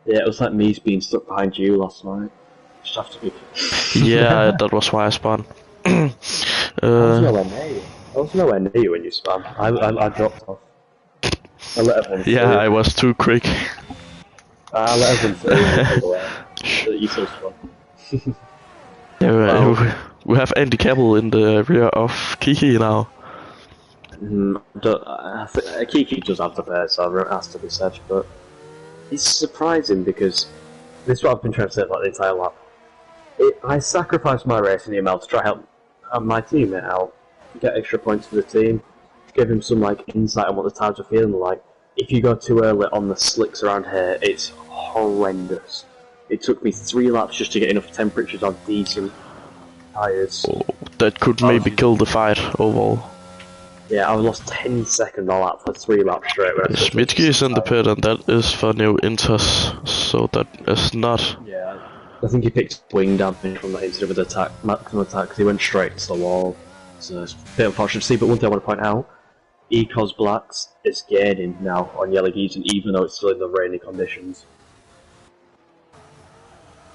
Yeah, it was like me being stuck behind you last night. Just have to be. Yeah, that was why I spun. I was nowhere near you when you spam. I dropped off. I let everyone see. Yeah, I was too quick. I let everyone see. You so spam. Yeah, we have Andy Cabell in the rear of Kiki now. Kiki does have the pace, so it has to be said, but it's surprising because this is what I've been trying to say about the entire lap. I sacrificed my race in the ML to try help my teammate out, get extra points for the team, give him some like insight on what the tires are feeling like. If you go too early on the slicks around here, it's horrendous. It took me 3 laps just to get enough temperatures on decent tyres. Oh, that could maybe kill the fight overall. Yeah, I lost 10 seconds a lap for 3 laps straight. Smitsky is in the pit, and that is for new Inters, so that is not. Yeah, I think he picked wing damage from that instead of the maximum attack because he went straight to the wall. So it's a bit unfortunate to see, but one thing I want to point out, Ecos Blacks is gaining now on Yellow Geezer, even though it's still in the rainy conditions.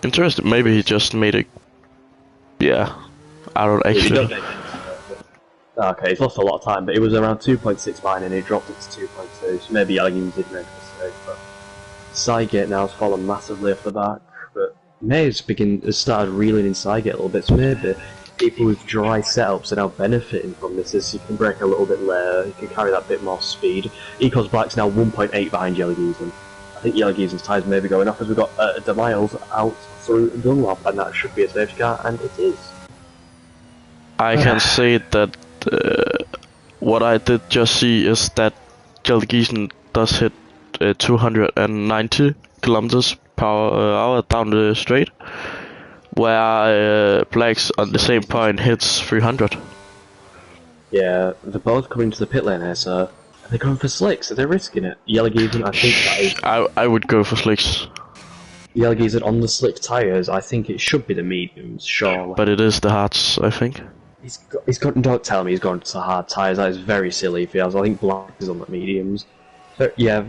Interesting, maybe he just made it. Yeah, I don't actually. Okay, he's lost a lot of time, but it was around 2.6 behind and he dropped it to 2.2, so maybe Yellow Geezer did make a mistake, but Cygate now has fallen massively off the back, but May has started reeling in Cygate a little bit, so maybe people with dry setups are now benefiting from this as you can brake a little bit later, you can carry that bit more speed. Ecos Black's now 1.8 behind Yellow Geezer. I think Yellow Geezer's tyres may be going off as we've got De Miles out through Dunlop, and that should be a safety car, and it is. I can say that what I did just see is that Yellow Geezer does hit 290 kilometers per hour down the straight, where Blacks on the same point hits 300. Yeah, they're both coming to the pit lane here, so they're going for slicks, they're risking it. Yellow Geezer, I think that is... I would go for slicks. Yellow Geezer on the slick tyres, I think it should be the mediums, surely. But it is the hards, I think. He's got, don't tell me he's gone to hard tyres, that is very silly if he has. I think Black is on the mediums. So, yeah,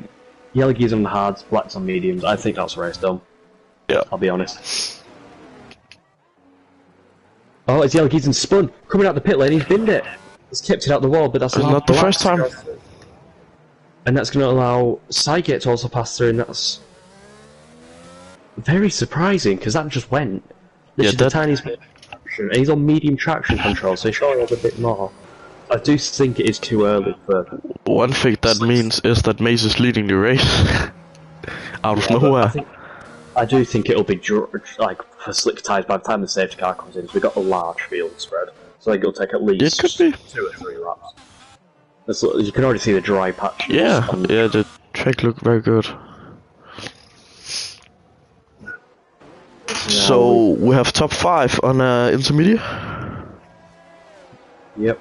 Yellow Geezer on the hards, Black's on mediums, I think that's race done. Yeah. I'll be honest. Oh, it's Yellow Geezer spun, coming out the pit lane, he's binned it. He's kept it out the wall, but that's not the first time. And that's going to allow Cygate to also pass through, and that's very surprising, because that just went. This is the tiniest bit of traction, and he's on medium traction control, so he surely has a bit more. I do think it is too early for... One thing that means is that Mace is leading the race. Out of nowhere. I do think it'll be like for slick tyres by the time the safety car comes in, so we've got a large field spread. So I think it'll take at least 2 or 3 laps. You can already see the dry patch. Yeah, the track looked very good. So we have top 5 on intermediate. Yep.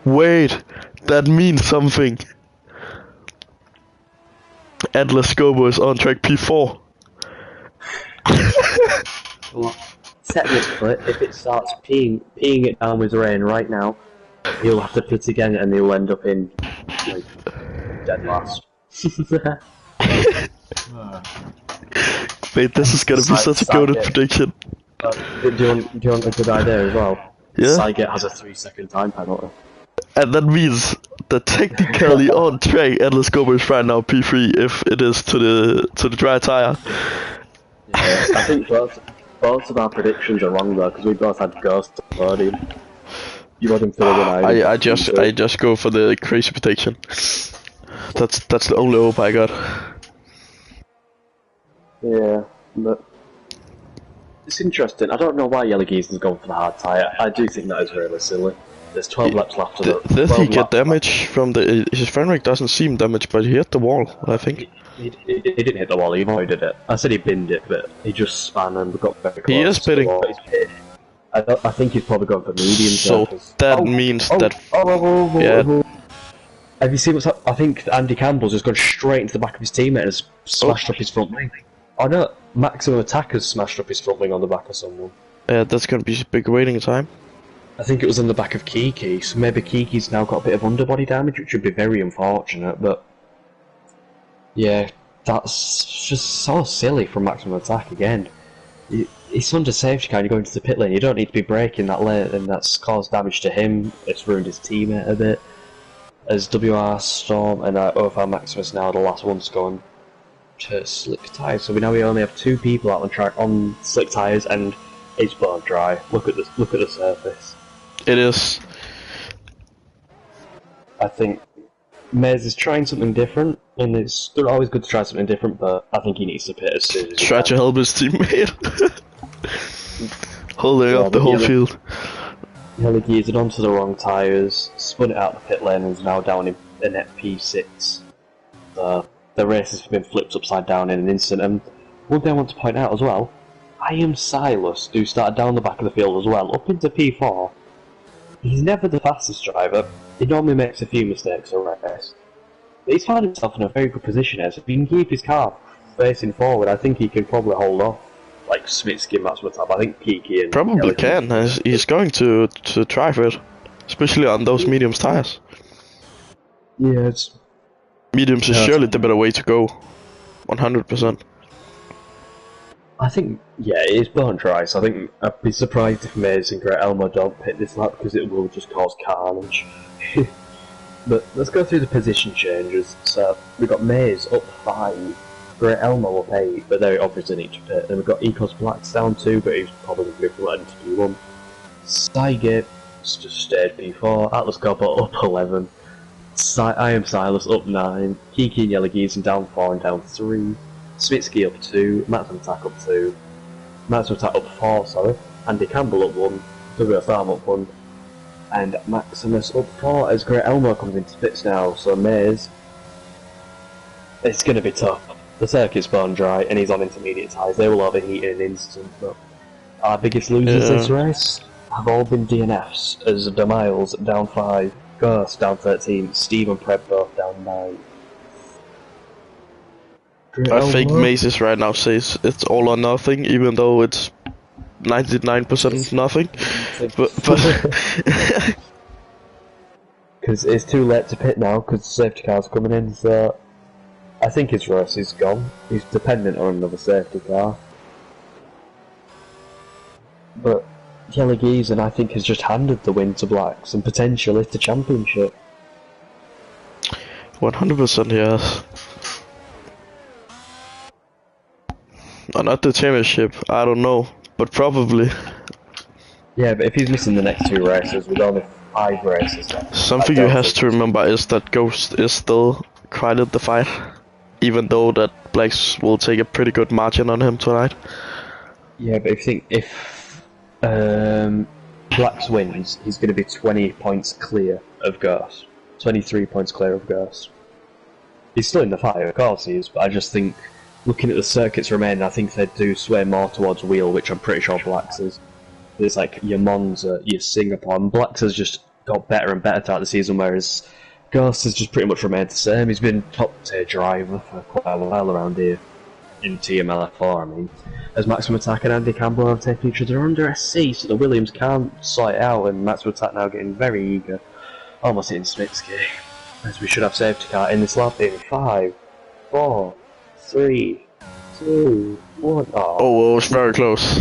Wait, that means something. Atlas Scobo is on track P4. Technically, if it starts peeing it down with rain right now, he'll have to pit again, and he'll end up in like dead last. Mate, this is gonna be such a goated prediction. Do you want a good idea as well? Yeah. Saget has a 3-second time penalty. And that means that technically on track, Endless Gomer is right now P3 if it is to the dry tire. Yeah, I think both of our predictions are wrong though, because we both had Ghost to podium. You had him for the win. I just go for the crazy prediction. That's the only hope I got. Yeah, but it's interesting. I don't know why Yellow Geese has gone for the hard tyre. I do think that is really silly. There's 12 laps left of it. Did he get damage from the... His frame rate doesn't seem damaged, but he hit the wall, I think. He didn't hit the wall, he avoided it. I said he binned it, but he just span and got very close. He is bidding. I think he's probably going for medium. So that means that... Yeah. Have you seen what's happened? I think Andy Campbell's just gone straight into the back of his teammate and has smashed up his front wing. Oh no, Maximum Attack has smashed up his front wing on the back of someone. Yeah, that's gonna be a big waiting time. I think it was on the back of Kiki, so maybe Kiki's now got a bit of underbody damage, which would be very unfortunate, but... Yeah, that's just so silly from Maximum Attack again. It's under safety car, you go into the pit lane, you don't need to be braking that late, and that's caused damage to him, it's ruined his teammate a bit. As WR, Storm, and OFR Maximus now the last ones going to slick tyres, so we only have 2 people out on track on slick tyres, and it's bone dry. Look at the surface. It is. I think Mez is trying something different, and it's always good to try something different, but I think he needs to pit as soon as he Try to help his teammate. Holding up the whole field. Nearly geared it onto the wrong tyres, spun it out the pit lane and is now down in a net P6. The race has been flipped upside down in an instant, and one thing I want to point out as well, I am Silas, who started down the back of the field as well, up into P4. He's never the fastest driver, he normally makes a few mistakes or race. But he's found himself in a very good position here, so if he can keep his car facing forward, I think he can probably hold off. Like Smitsky and Max Matap, I think Kiki and... Probably can, he's going to try for it. Especially on those mediums tires. Yeah, it's... Mediums is surely the better way to go. 100%. I think, yeah, it is bone dry, so I think I'd be surprised if Maze and Great Elmo don't pit this lap because it will just cause carnage. But let's go through the position changes. So we've got Maze up 5, Great Elmo up 8, but they obviously need to pit. Then we've got Ecos Blacks down 2, but he's probably going to be letting to P1. Sygate just stayed P4, Atlas Copper up 11, I Am Silas up 9, Kiki and Yellow Geese down 4 and down 3, Smitsky up 2, Maximum Attack up 2, Maximum Attack up 4, sorry, Andy Campbell up 1, WFM up 1, and Maximus up 4 as Great Elmo comes into pits now, so Maze, it's going to be tough. The circuit's bone dry and he's on intermediate tyres, they will overheat in an instant, but our biggest losers this race have all been DNFs, as the Miles down 5, Ghost down 13, Steve and Preb both down 9. I think Maces right now says it's all or nothing, even though it's 99% nothing. But because it's too late to pit now, because the safety car's coming in, so I think his race is gone. He's dependent on another safety car. But Yellow Geese, and I think, has just handed the win to Blacks and potentially the championship. 100% yes. Or not the championship, I don't know, but probably. Yeah, but if he's missing the next 2 races, with only 5 races left. Something you have to remember is that Ghost is still quite at the fight, even though that Blacks will take a pretty good margin on him tonight. Yeah, but if Blacks wins, he's going to be 20 points clear of Ghost. 23 points clear of Ghost. He's still in the fight, of course he is, but I just think, looking at the circuits remaining, I think they do sway more towards Wheel, which I'm pretty sure Blacks is. It's like your Monza, your Singapore, and Blacks has just got better and better throughout the season, whereas Ghost has just pretty much remained the same. He's been top tier driver for quite a while around here, in TML F4 I mean. As Maximum Attack and Andy Campbell have taken each other under SC, so the Williams can't sort it out, and Maximum Attack now getting very eager. Almost hitting Smitsky. As we should have safety car in this lap in 5, 4, 3, 2, 1. Oh, it was very close.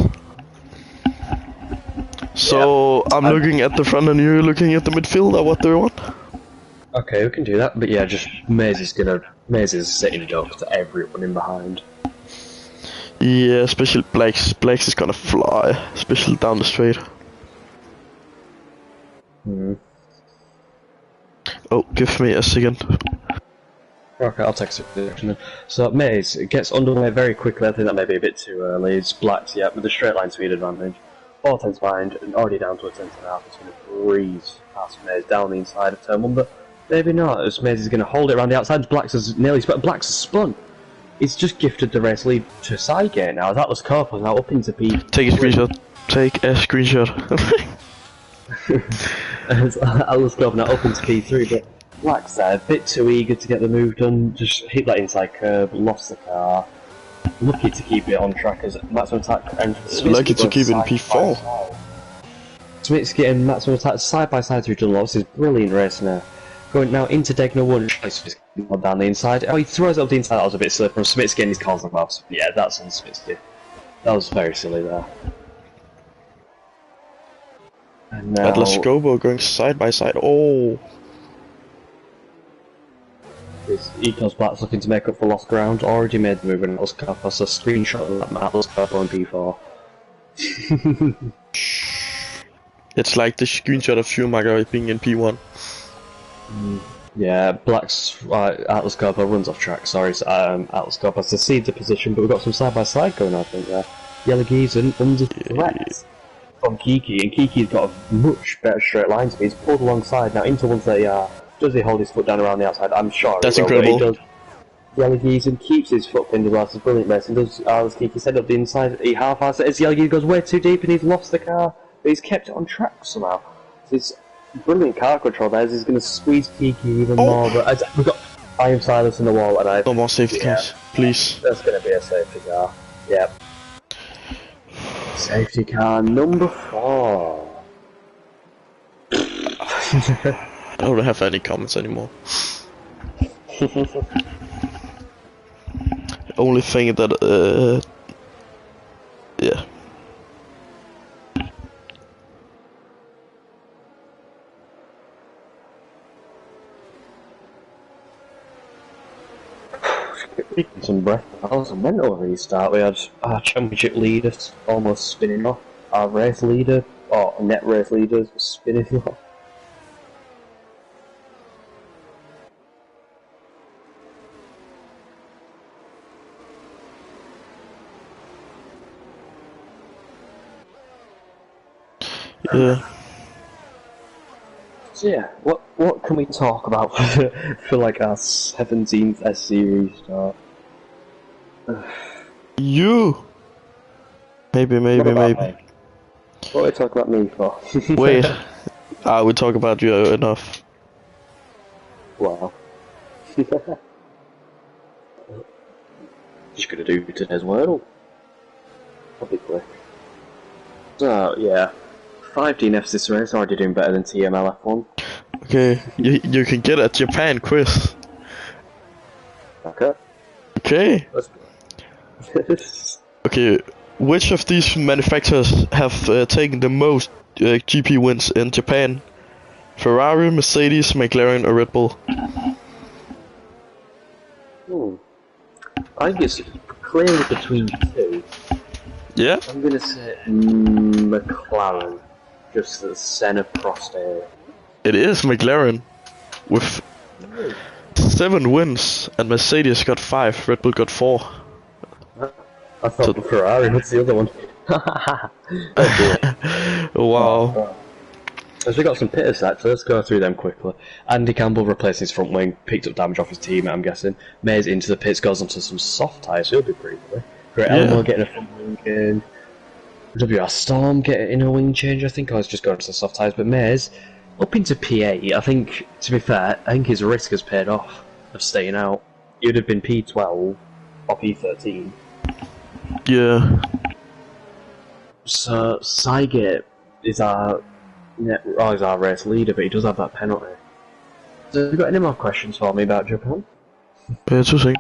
So I'm looking at the front and you're looking at the midfield, or what do you want? Okay, we can do that, but yeah, just Maze is setting it up to everyone in behind. Yeah, especially Blacks. Blacks is gonna fly, especially down the straight. Oh, give me a second. Okay, I'll take it. So Maze gets underway very quickly. I think that may be a bit too early. It's Blacks, yeah, with a straight line speed advantage. 4 tenths behind and already down to a 10th and a half. It's going to breeze past Maze down the inside of turn 1, but maybe not, as Maze is going to hold it around the outside. Blacks has nearly spun. Blacks has spun. It's just gifted the race lead to Sidegate now. That was Corpus now up into P. Take a screenshot. Take a screenshot. Atlas Corp now up into P3, but Blacks there, a bit too eager to get the move done. Just hit that inside curb, lost the car. Lucky to keep it on track as maximum attack and lucky to keep it in P4. Smitsky and maximum attack side by side through Dunlop. This is brilliant racing there. Going now into Degner 1, down the inside. Oh, he throws it up the inside. That was a bit silly from Smitsky and his calls the boss. Yeah, that's on Smitsky. That was very silly there. And now Atlas Gobo going side by side. Oh. Ecos Black's looking to make up for lost ground. Already made the move in Atlas Cup. That's a screenshot of that Atlas Cup on P4. It's like the screenshot of Schumacher being in P1. Yeah, Black's Atlas Cup runs off track. Sorry, Atlas Cup has ceded the position, but we've got some side by side going on, I think there. Yellow Geese under threat from Kiki, and Kiki's got a much better straight line speed. He's pulled alongside now into 130. Does he hold his foot down around the outside? I'm sure. That's he will, incredible. Yellow Geese and keeps his foot pinned as brilliant racing. Does as Kiki said up the inside, he half-assed it as Yellow Geese goes way too deep and he's lost the car, but he's kept it on track somehow. So it's brilliant car control there. He's going to squeeze Kiki even more, but we've got I am silence in the wall, and I. No more safety cars, please. That's going to be a safety car. Yep. Safety car number 4. I don't have any comments anymore. Only thing that yeah. Some breath. That was a mental restart. We had our championship leaders almost spinning off. Our race leader, or net race leaders, spinning off. Yeah. So yeah, what can we talk about for like our 17th S series start? You. Maybe. Me? What are we talking about me for? Wait. I would talk about you enough. Wow. Just gonna do today's wordle. I'll be quick. So yeah, 5 DNFs this race, already doing better than TML F1. Okay, you can get a Japan quiz. Okay. Okay. Let's go. Okay, which of these manufacturers have taken the most GP wins in Japan? Ferrari, Mercedes, McLaren, or Red Bull? I think it's clearly between 2. Yeah? I'm gonna say McLaren, just the Senna Prost area. It is McLaren, with 7 wins, and Mercedes got 5, Red Bull got 4. I thought the Ferrari, what's the other one? Wow. As we got some pitters actually, let's go through them quickly. Andy Campbell replaced his front wing, picked up damage off his team, I'm guessing. Mays into the pits, goes onto some soft tyres, so he'll be pretty good. Great Elmore getting a front wing in. WR Storm getting a wing change, I think. I was just going to the soft tyres, but Mays up into P8. I think, to be fair, I think his risk has paid off of staying out. He would have been P12 or P13. Yeah. So Seigert is our race leader, but he does have that penalty. So, have you got any more questions for me about Japan? Yeah, 2 things.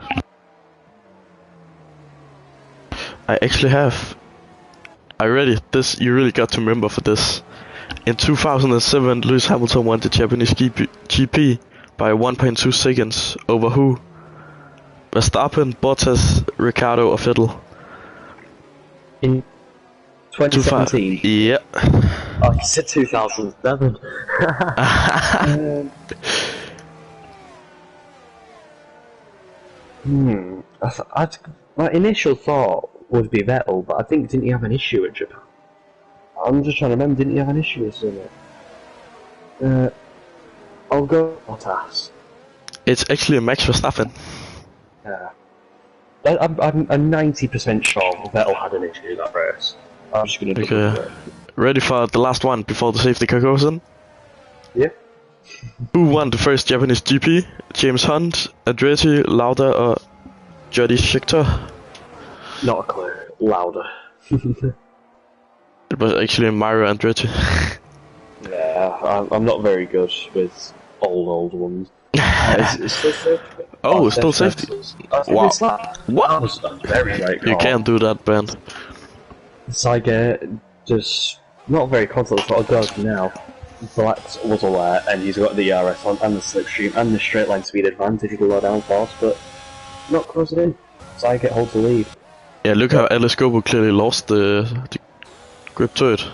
I actually have. I read it. This you really got to remember for this. In 2007, Lewis Hamilton won the Japanese GP by 1.2 seconds over who? Verstappen, Bottas, Ricciardo, or Vettel? In 2017? Yeah. Oh, you said 2007. My initial thought would be Vettel, but I think didn't he have an issue at Japan? I'm just trying to remember, didn't he have an issue with it? I'll go Bottas. It's actually Max Verstappen. Yeah. I'm 90% sure Vettel had an issue that race. I'm just gonna Okay. Ready for the last one before the safety car goes in? Yeah. Who won the first Japanese GP? James Hunt, Andretti, Lauda, or Jody Scheckter? Not a clue. Louder. It was actually Mario Andretti. Yeah, I'm not very good with old ones. It's still safety. Oh, still safety. Wow. What? Was a very great call. You can't do that, Ben. Saige just not very confident, but I'll go for now. Blacks was aware, and he's got the ERS on, and the slipstream, and the straight line speed advantage of the low downforce, but not closing in. Saige holds the lead. Yeah, look how Alice Gobo clearly lost the grip to it.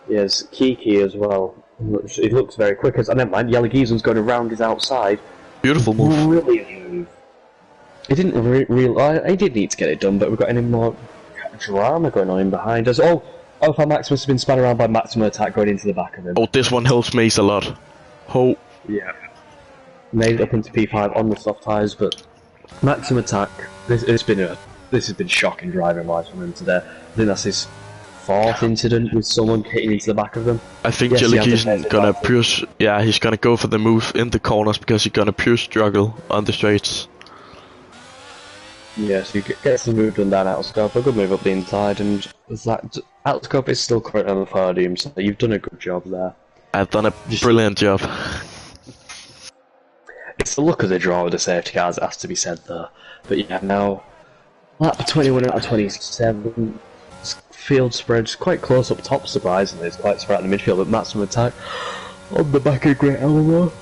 Yes, Kiki as well. He looks very quick. And never mind, Yelagizun's going around his outside. Beautiful move. Brilliant move. He didn't he did need to get it done, but we've got any more drama going on in behind us. Oh, Alpha Maximus has been spun around by Maximum Attack going into the back of him. Oh, this one helps Mace a lot. Oh. Yeah. Made it up into P5 on the soft tyres, but Maximum Attack, this has been shocking driving wise from him today. I think that's his 4th incident with someone hitting into the back of them. I think Jellicoe's gonna push. Yeah, he's gonna go for the move in the corners because he's gonna pure struggle on the straights. Yeah, so you get some move done down outscope, a good move up the inside, and that outscope is still currently on the podium, so you've done a good job there. I've done a brilliant job. It's the look of the draw with the safety cars, it has to be said though. But yeah, now lap 21 out of 27. Field spreads quite close up top, surprisingly. It's quite spread in the midfield, but Maximum Attack on the back of Great Elmo.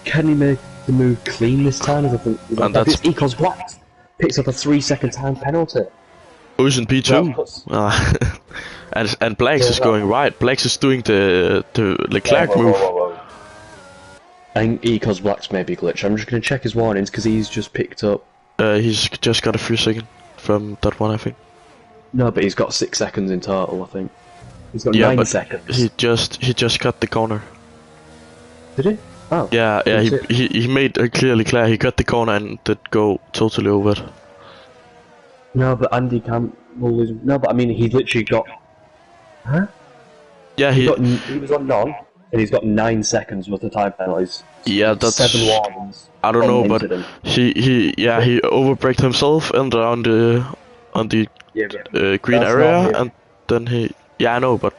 Can he make the move clean this time? I think and that's Ecos Black picks up a 3-second time penalty. Who's in P2? And Blacks is going right. Blacks is doing the Leclerc move. I think Ecos Black's maybe glitched. I'm just going to check his warnings because he's just picked up. He's just got a few seconds from that one, I think. No, but he's got 6 seconds in total, I think. He's got 9 seconds. He just cut the corner. Did he? Oh. Yeah, he made it clearly clear. He cut the corner and did go totally over it. No, but Andy Campbell is... No, but I mean, he literally got... Huh? Yeah, he was on none, and he's got 9 seconds worth of time penalties. Yeah, that's... 7 warnings. I don't know, but he overbraked himself and on the green area, and then he... Yeah, I know, but...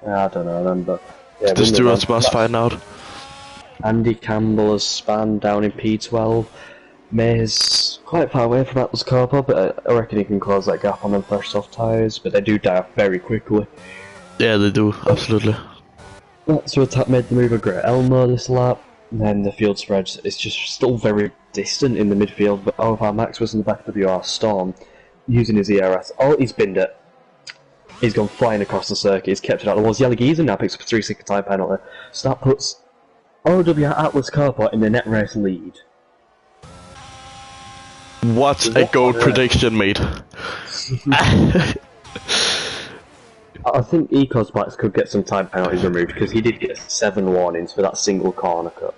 I don't know then, but... Yeah, the stewards must find out. Andy Campbell has spanned down in P12. May's quite far away from Atlas Cooper, but I reckon he can close that gap on them fresh soft tyres, but they do die off very quickly. Yeah, they do, absolutely. So Attack made the move a Great Elmo this lap, and then the field spreads is just still very distant in the midfield, but OFR Max was in the back of WR Storm, using his ERS. Oh, he's binned it. He's gone flying across the circuit, he's kept it out of the walls. Yelagizun now picks up a 3-second time penalty. So that puts OW Atlas Cooper in the net race lead. What a gold prediction, mate. I think Ecos Blacks could get some time penalties removed because he did get 7 warnings for that single corner cut.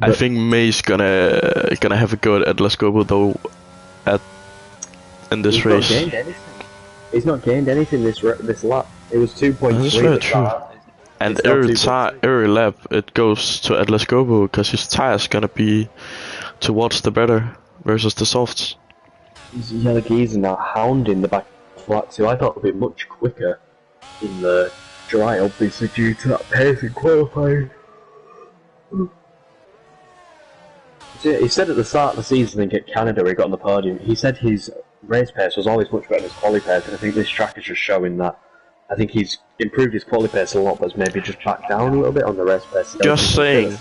I think May's gonna have a go at Atlas Cooper though in this race. He's not gained anything this lap. It was 2.3. That's very true. And every lap it goes to Atlas Cooper because his tire's gonna be towards the better versus the softs. Yelagizun now hounding the back of Flats, who I thought would be much quicker in the dry, obviously, due to that pace in qualifying. He said at the start of the season, I think at Canada, where he got on the podium, he said his race pace was always much better than his quali pace, and I think this track is just showing that. I think he's improved his quali pace a lot, but has maybe just backed down a little bit on the race pace. Just saying,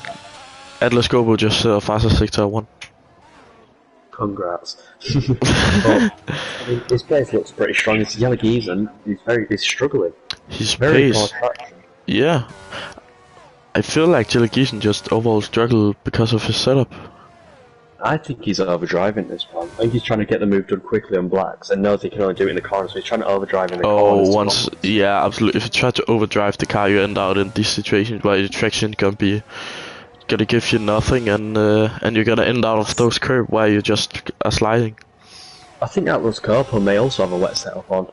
Atlas Gobo just fastest sector 1. Congrats. But, I mean, his pace looks pretty strong. It's Yellow Gieson, he's struggling. His very pace, yeah. I feel like Gieson just overall struggled because of his setup. I think he's overdriving this one. I think he's trying to get the move done quickly on blacks and knows he can only do it in the corners, so he's trying to overdrive in the corners. Yeah, absolutely. If you try to overdrive the car, you end out in these situations where your traction gonna give you nothing, and you're gonna end out of those curves where you just are sliding. I think Atlas Corpo may also have a wet setup on,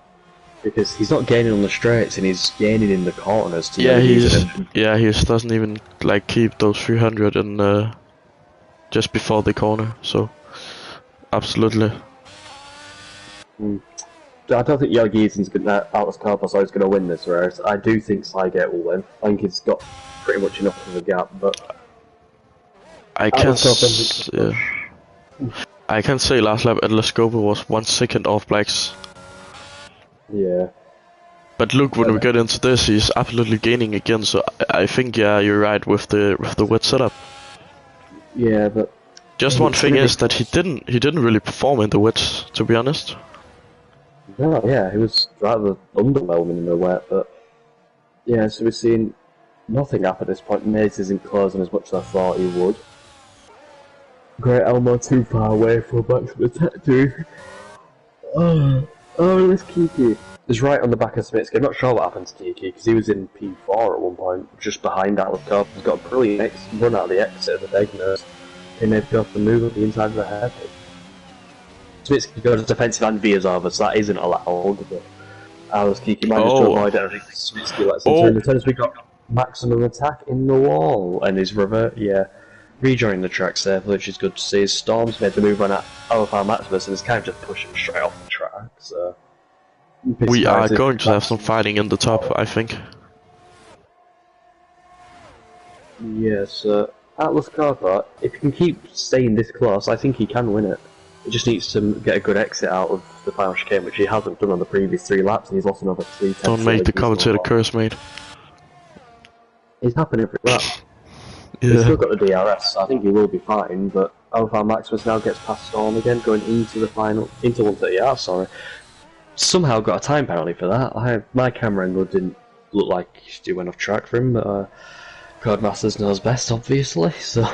because he's not gaining on the straights and he's gaining in the corners. He doesn't even like keep those 300 and just before the corner, so absolutely. I don't think Yellow Gieson's gonna Atlas Corpo is gonna win this race. I do think Sygate will win. I think he's got pretty much enough of a gap, but I can say last lap Atlas Corpo was 1 second off blacks. Yeah. But look, when we get into this, he's absolutely gaining again. So I think you're right with the wet setup. Yeah, but just one thing is that he didn't really perform in the wets, to be honest. No, yeah, he was rather underwhelming in the wet, but yeah, so we're seeing nothing up at this point. Mace isn't closing as much as I thought he would. Great Elmo too far away for maximum attack, dude. Oh, this Kiki is right on the back of Smith's. I'm not sure what happened to Kiki, because he was in P4 at one point, just behind Atlas Corpo. He's got a brilliant run out of the exit of the Degners. He made go for the move at the inside of the hairpin. Smith's goes defensive and veers over, so that isn't allowed, but Atlas Kiki managed to avoid it. I think Smith's lets him turn the turns. We got maximum attack in the wall, and his revert, rejoining the track safely, which is good to see. Storm's made the move on OFR Maximus and is kind of just pushing straight off the track, so... We are going to have some fighting in the top, I think. Yes, Atlas Corpo, if he can keep staying this close, I think he can win it. He just needs to get a good exit out of the final chicane, which he hasn't done on the previous 3 laps, and he's lost another 3 tenths. Don't make the commentator curse, mate. It's happened every lap. Yeah. He's still got the DRS, so I think he will be fine, but OFR Maximus now gets past Storm again, going into the final, into 130R, sorry. Somehow got a time penalty for that. My camera angle didn't look like he went off track for him, but Codemasters knows best, obviously, so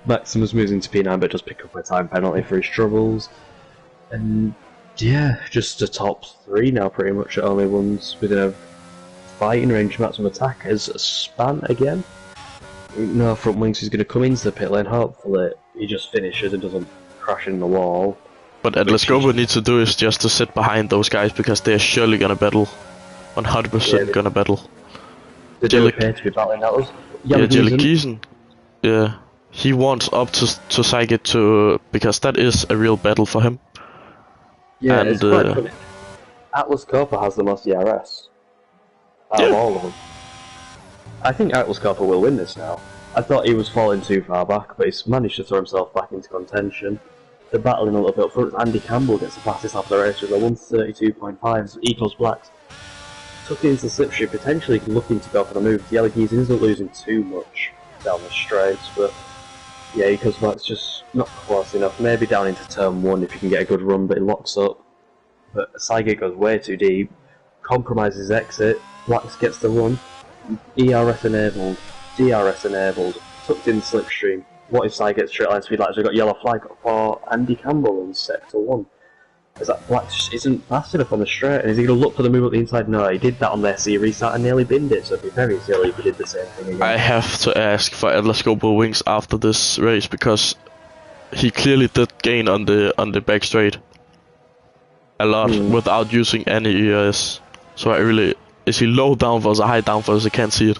Maximus moves into P9 but does pick up a time penalty for his troubles. And yeah, just a top 3 now pretty much at only ones within a fighting range. Maximum attack as a span again. No front wings, he's going to come into the pit lane, hopefully he just finishes and doesn't crash in the wall. But Atlas Corpo needs to do is just to sit behind those guys, because they're surely gonna battle. 100% gonna battle. They do appear to be battling Atlas. Yellow Gieson. Yeah. He wants up to Sygate to, because that is a real battle for him. Yeah, and, it's quite funny. Atlas Corpo has the most DRS out of all of them. I think Atlas Corpo will win this now. I thought he was falling too far back, but he's managed to throw himself back into contention. They're battling a little bit up front. Andy Campbell gets the fastest lap of the race with a 132.5, so equals blacks. Took it into slipstream, potentially looking to go for the move. The Yellow Gieson isn't losing too much down the straights, but yeah, equals blacks just not close enough. Maybe down into turn 1 if you can get a good run, but it locks up. But Sygate goes way too deep, compromises exit, blacks gets the run, ERS enabled, DRS enabled, tucked in slipstream. What if Sygate straight line speed laps? We've got yellow flag for Andy Campbell in sector 1. Is that black just isn't fast enough on the straight, and is he going to look for the move up the inside? No, he did that on their C restart and nearly binned it, so it'd be very silly if he did the same thing again. I have to ask for Atlas Corpo wings after this race, because he clearly did gain on the back straight a lot without using any ERS. So is he low downforce or high downforce? I can't see it.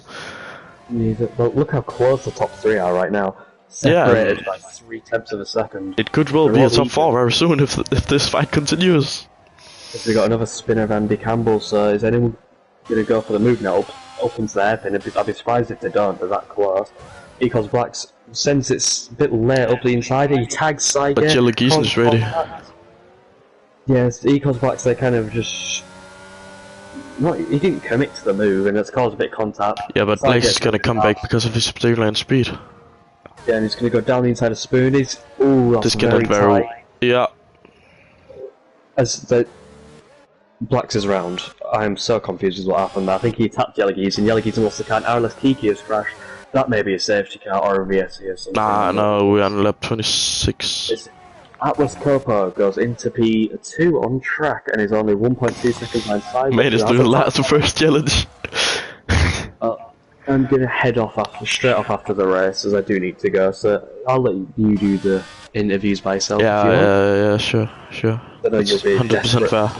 Neither. Well, look how close the top 3 are right now. Separated by 3 tenths of a second. It could well be a top 4 very soon if this fight continues. We got another spinner of Andy Campbell, so is anyone gonna go for the move now up into the hairpin. I'd be surprised if they don't. They're that close. Equals Blacks, since it's a bit late up the inside, he tags Saiga. But Jelligeeson is ready. Yes, Equals Blacks, they kind of just... he didn't commit to the move, and it's caused a bit of contact. Yeah, but Blaze is gonna come back because of his particular speed. Yeah, and he's gonna go down the inside of Spoonies. Ooh, that's very tight. Yeah. As the Blacks is round, I'm so confused with what happened. I think he tapped Jelligeeson, and Jelligeeson lost the count. Arliss Kiki has crashed. That may be a safety car or a VSC or something. Nah, no, we're on lap 26. Atlas Copo goes into P2 on track and is only 1.2 seconds behind Saiga. Mate is doing the first challenge. I'm gonna head off straight off after the race, as I do need to go. So I'll let you do the interviews by yourself. Yeah, sure. I know you'll be 100% fair.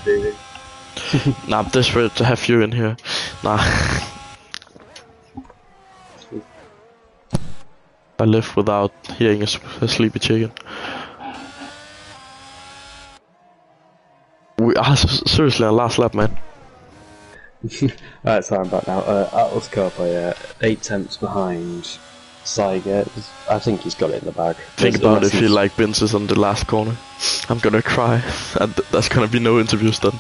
Nah, I'm desperate to have you in here. Nah. I live without hearing a sleepy chicken. We are seriously on last lap, man. Alright, so I'm back now. Atlas Copo, 8 tenths behind Saiga. I think he's got it in the bag. Think about if he like Vinces on the last corner. I'm gonna cry, and that's gonna be no interviews then.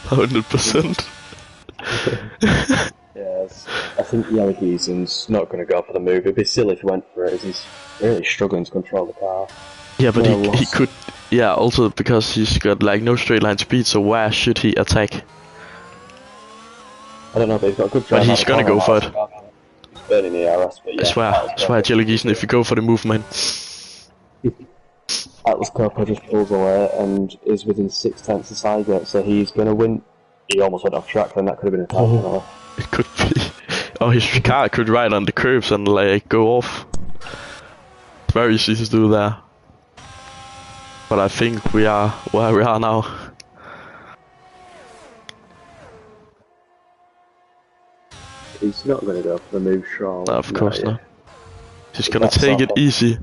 100%. Yes, I think Jelligeeson's not going to go for the move. It'd be silly if he went for it, as he's really struggling to control the car. Yeah, but he could. Yeah, also because he's got like no straight line speed, so where should he attack? I don't know, but he's got a good drive. But he's gonna go for it. He's burning the RS, but yeah. I swear, Jelligeeson, if you go for the move, man. Atlas Copo just pulls away and is within 6 tenths of Saiga, so he's going to win. He almost went off track, then that could have been a time. It could be. Oh, his car could ride on the curves and like go off. It's very easy to do there. But I think we are where we are now. He's not going to go for the move, Shaw. No, of course not. He's gonna take it easy.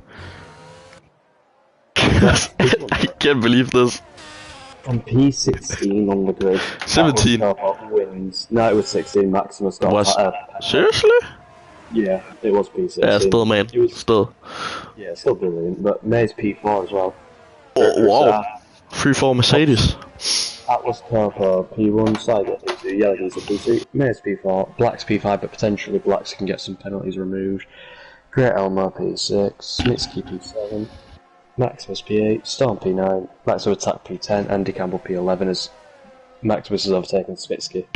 I can't believe this. On P16 on the grid. 17. Wins. No, it was 16. Maximus got seriously? Yeah, it was P16. Yeah, still, man. Still. Yeah, still brilliant. But May's P4 as well. Oh, wow. 3-4 Mercedes. Atlas Copo P1, Saiga P2, Jelligeeson P3, May's P4, Black's P5, but potentially Blacks can get some penalties removed. Great Elmo P6, Mitsuki P7. Maximus P8, Storm P9, Max Attack P10, Andy Campbell P11 as Maximus has overtaken Smitsky.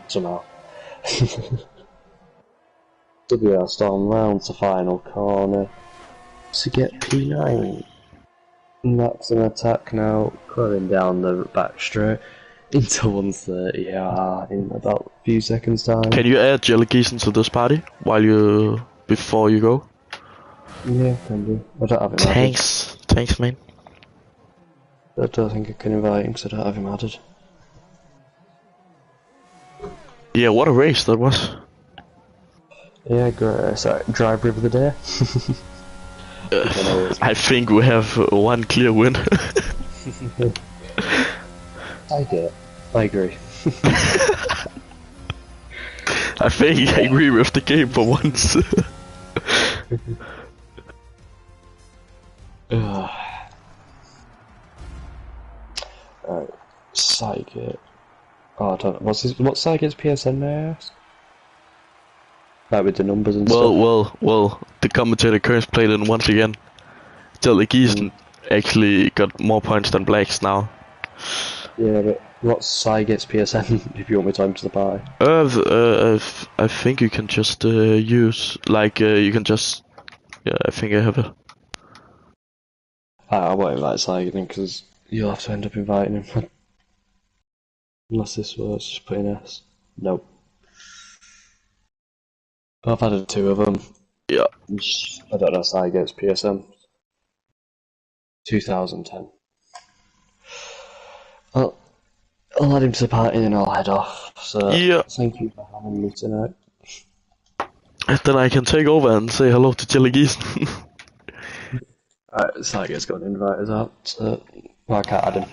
Somehow. WR Storm round to final corner to get P9. Maximum Attack now clearing down the back straight into 130 in about a few seconds time. Can you add Jelligeeson to this party before you go? Yeah, can do. I don't have him Thanks, man. I don't think I can invite him because I don't have him added. Yeah, what a race that was. Yeah, great. Sorry, driver of the day. I think we have one clear win. I get it. I agree. I think I agree with the game for once. Alright, Saiga. Oh, I don't know. What's Saiga's PSN, may I ask? Like with the numbers and stuff? Well, the commentator curse played in once again. Jelligeeson actually got more points than Blacks now. Yeah, but what's Saiga's PSN, if you want me to enter the party? I think you can just use, like, you can just... Yeah, I think I have it. I won't invite Saiga then, because you'll have to end up inviting him. Unless this works, just put in S. Nope. I've added 2 of them. Yeah. I don't know Saiga's PSN. 2010. I'll add him to the party and I'll head off. So yeah. Thank you for having me tonight. Then I can take over and say hello to Jelligeeson. Alright, Saiga's got an invite us out, so I can't add him.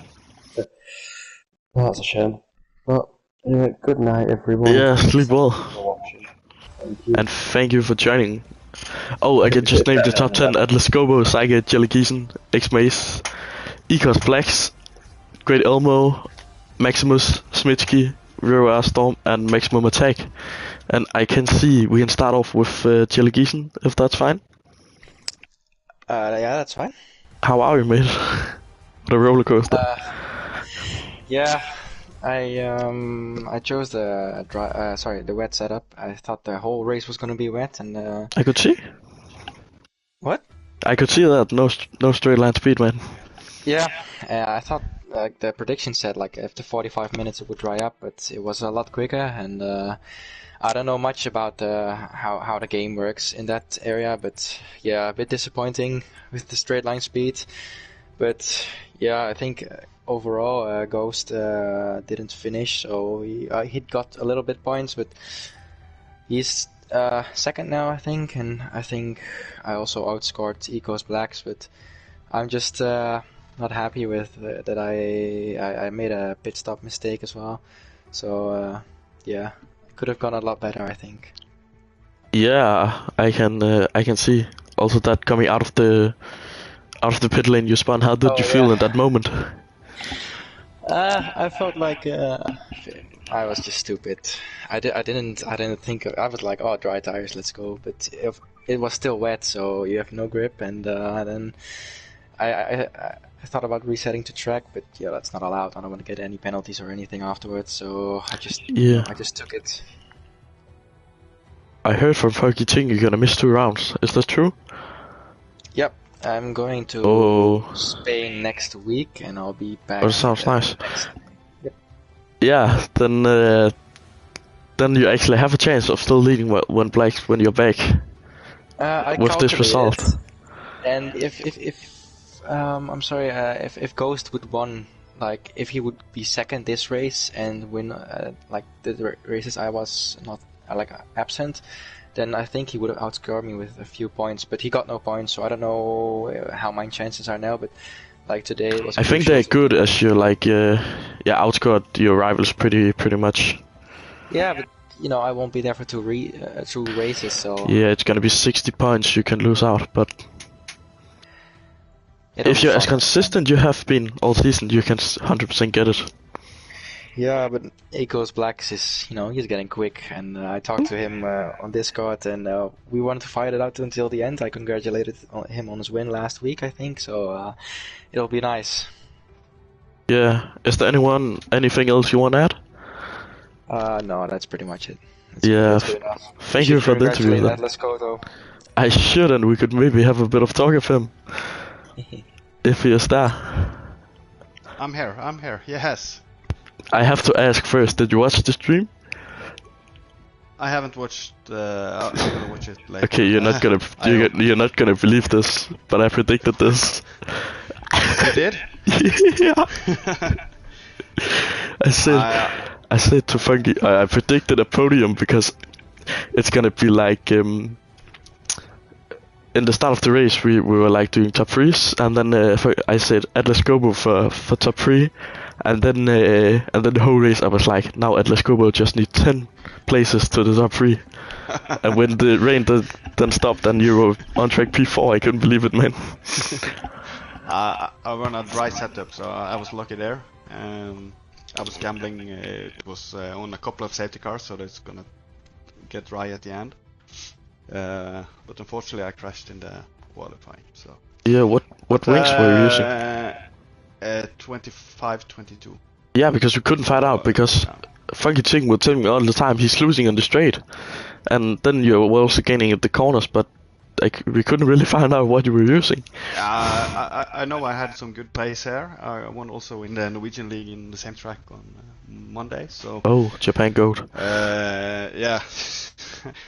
Well, that's a shame. But Good night, everyone. Yeah, sleep Thank well. you for watching. Thank you. And thank you for joining. Oh, I I hope can you just feel name the better top than 10: that. Atlas Gobo, Saiga, Jellykeesen, X-Maze, Ecos Blacks, Great Elmo, Maximus, Smitsky, Rura Storm, and Maximum Attack. And I can see we can start off with Jellykeesen, if that's fine. Yeah, that's fine. How are you, mate? The roller coaster. Yeah, I chose the the wet setup. I thought the whole race was gonna be wet, and I could see. what? I could see that. No straight line speed, man. Yeah, I thought like the prediction said like after 45 minutes it would dry up, but it was a lot quicker. And I don't know much about how the game works in that area, but yeah, a bit disappointing with the straight line speed. But yeah, I think overall Ghost didn't finish, so he got a little bit points, but he's second now, I think, and I think I also outscored Ecos Blacks, but I'm just not happy with that I made a pit stop mistake as well. So yeah, could have gone a lot better, I think. Yeah, I can see. Also, that coming out of the pit lane you spun. How did Oh you feel in yeah. that moment? I felt like I was just stupid. I didn't think I was like, oh, dry tires, let's go. But if it was still wet, so you have no grip, and then I thought about resetting to track, but yeah, that's not allowed. I don't want to get any penalties or anything afterwards, so Yeah, I just took it. I heard from Funky Ting you're gonna miss 2 rounds. Is that true? Yep, I'm going to Oh, Spain next week, and I'll be back oh, that sounds nice. next. Yep. Yeah, then you actually have a chance of still leading when you're back I with this calculated. result. And if I'm sorry, if Ghost would won, like if he would be second this race and win like the races I was not like absent, then I think he would have outscored me with a few points. But he got no points, so I don't know how my chances are now. But like today it was I think crucial. they're good as you outscored your rivals pretty much. Yeah, but you know I won't be there for two races, so Yeah, it's gonna be 60 points you can lose out, but it'll if be you're as fun. consistent you have been all season, you can 100% get it. Yeah, but Ecos Blacks is, you know, he's getting quick, and I talked to him on Discord, and we wanted to fight it out until the end. I congratulated him on his win last week, I think, so it'll be nice. Yeah, is there anything else you want to add? No, that's pretty much it. Yeah, That's good enough. thank you for the interview Congratulate then. Atlas Koto. I should, and we could maybe have a bit of talk of him if he is there. I'm here, yes. I have to ask first, did you watch the stream? I haven't watched, I'm gonna watch it later. Okay, you're not gonna believe this, but I predicted this. You did? Yeah. I said to Funky, I predicted a podium because it's gonna be like in the start of the race we were like doing top threes, and then I said Atlas Gobo for top three, and then the whole race I was like, now Atlas Gobo just need 10 places to the top three. And when the rain then stopped and you were on track P4, I couldn't believe it, man. I run a dry setup, so I was lucky there. I was gambling, it was on a couple of safety cars, so it's gonna get dry at the end. But unfortunately I crashed in the qualifying, so... Yeah, what rings were you using? 25-22. Yeah, because we couldn't find out, because Funky Ting would tell me all the time he's losing on the straight. And then you were also gaining at the corners, but like we couldn't really find out what you were using. I know I had some good plays here. I won also in the Norwegian League in the same track on Monday, so... Oh, Japan Goat. Yeah.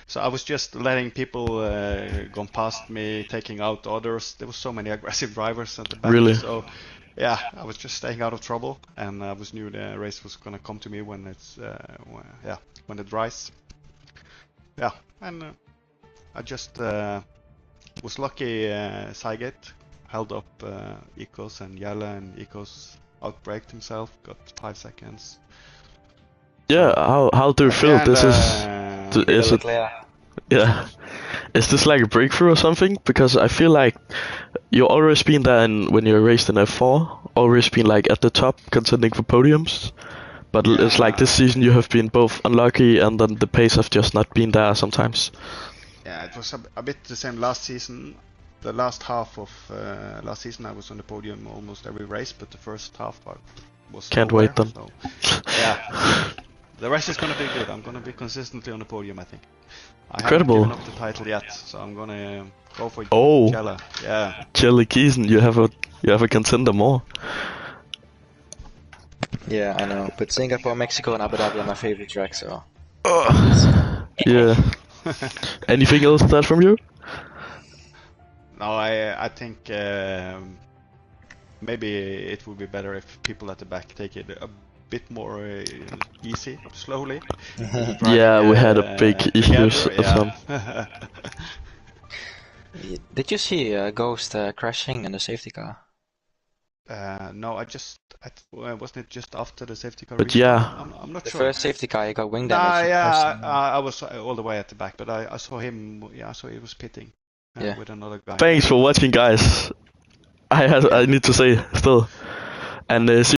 So I was just letting people go past me, taking out others. There were so many aggressive drivers at the back. Really? So yeah, I was just staying out of trouble, and I was knew the race was gonna come to me when it's when it dries. Yeah, and I just was lucky. Saigate held up Ecos and Yala, and Ecos outbraked himself, got 5 seconds. Yeah, how do you feel? This is is it Leclerc. yeah? Is this like a breakthrough or something? Because I feel like you've always been there when you're raced in F4, always been like at the top, contending for podiums. But it's like this season you have been both unlucky and then the pace have just not been there sometimes. Yeah, it was a bit the same last season. The last half of last season I was on the podium almost every race, but the first half I was Can't nowhere, wait then. So, yeah, the rest is gonna be good. I'm gonna be consistently on the podium, I think. I Incredible. haven't given up the title yet, so I'm gonna go for Oh. Jella. Yeah. Jelly Keeson, you have a contender more. Yeah, I know. But Singapore, Mexico, and Abu Dhabi are my favorite tracks. So Yeah. Anything else that from you? No, I think maybe it would be better if people at the back take it a bit more easy, slowly. Yeah, we had a big issues together, at some. did you see Ghost crashing in the safety car? No, wasn't it just after the safety car But restart? yeah. I'm not The sure. first safety car, he got wing Nah, damage. yeah, I was all the way at the back, but I saw him. Yeah, I saw he was pitting with another guy. Thanks for watching, guys. I need to say still, and see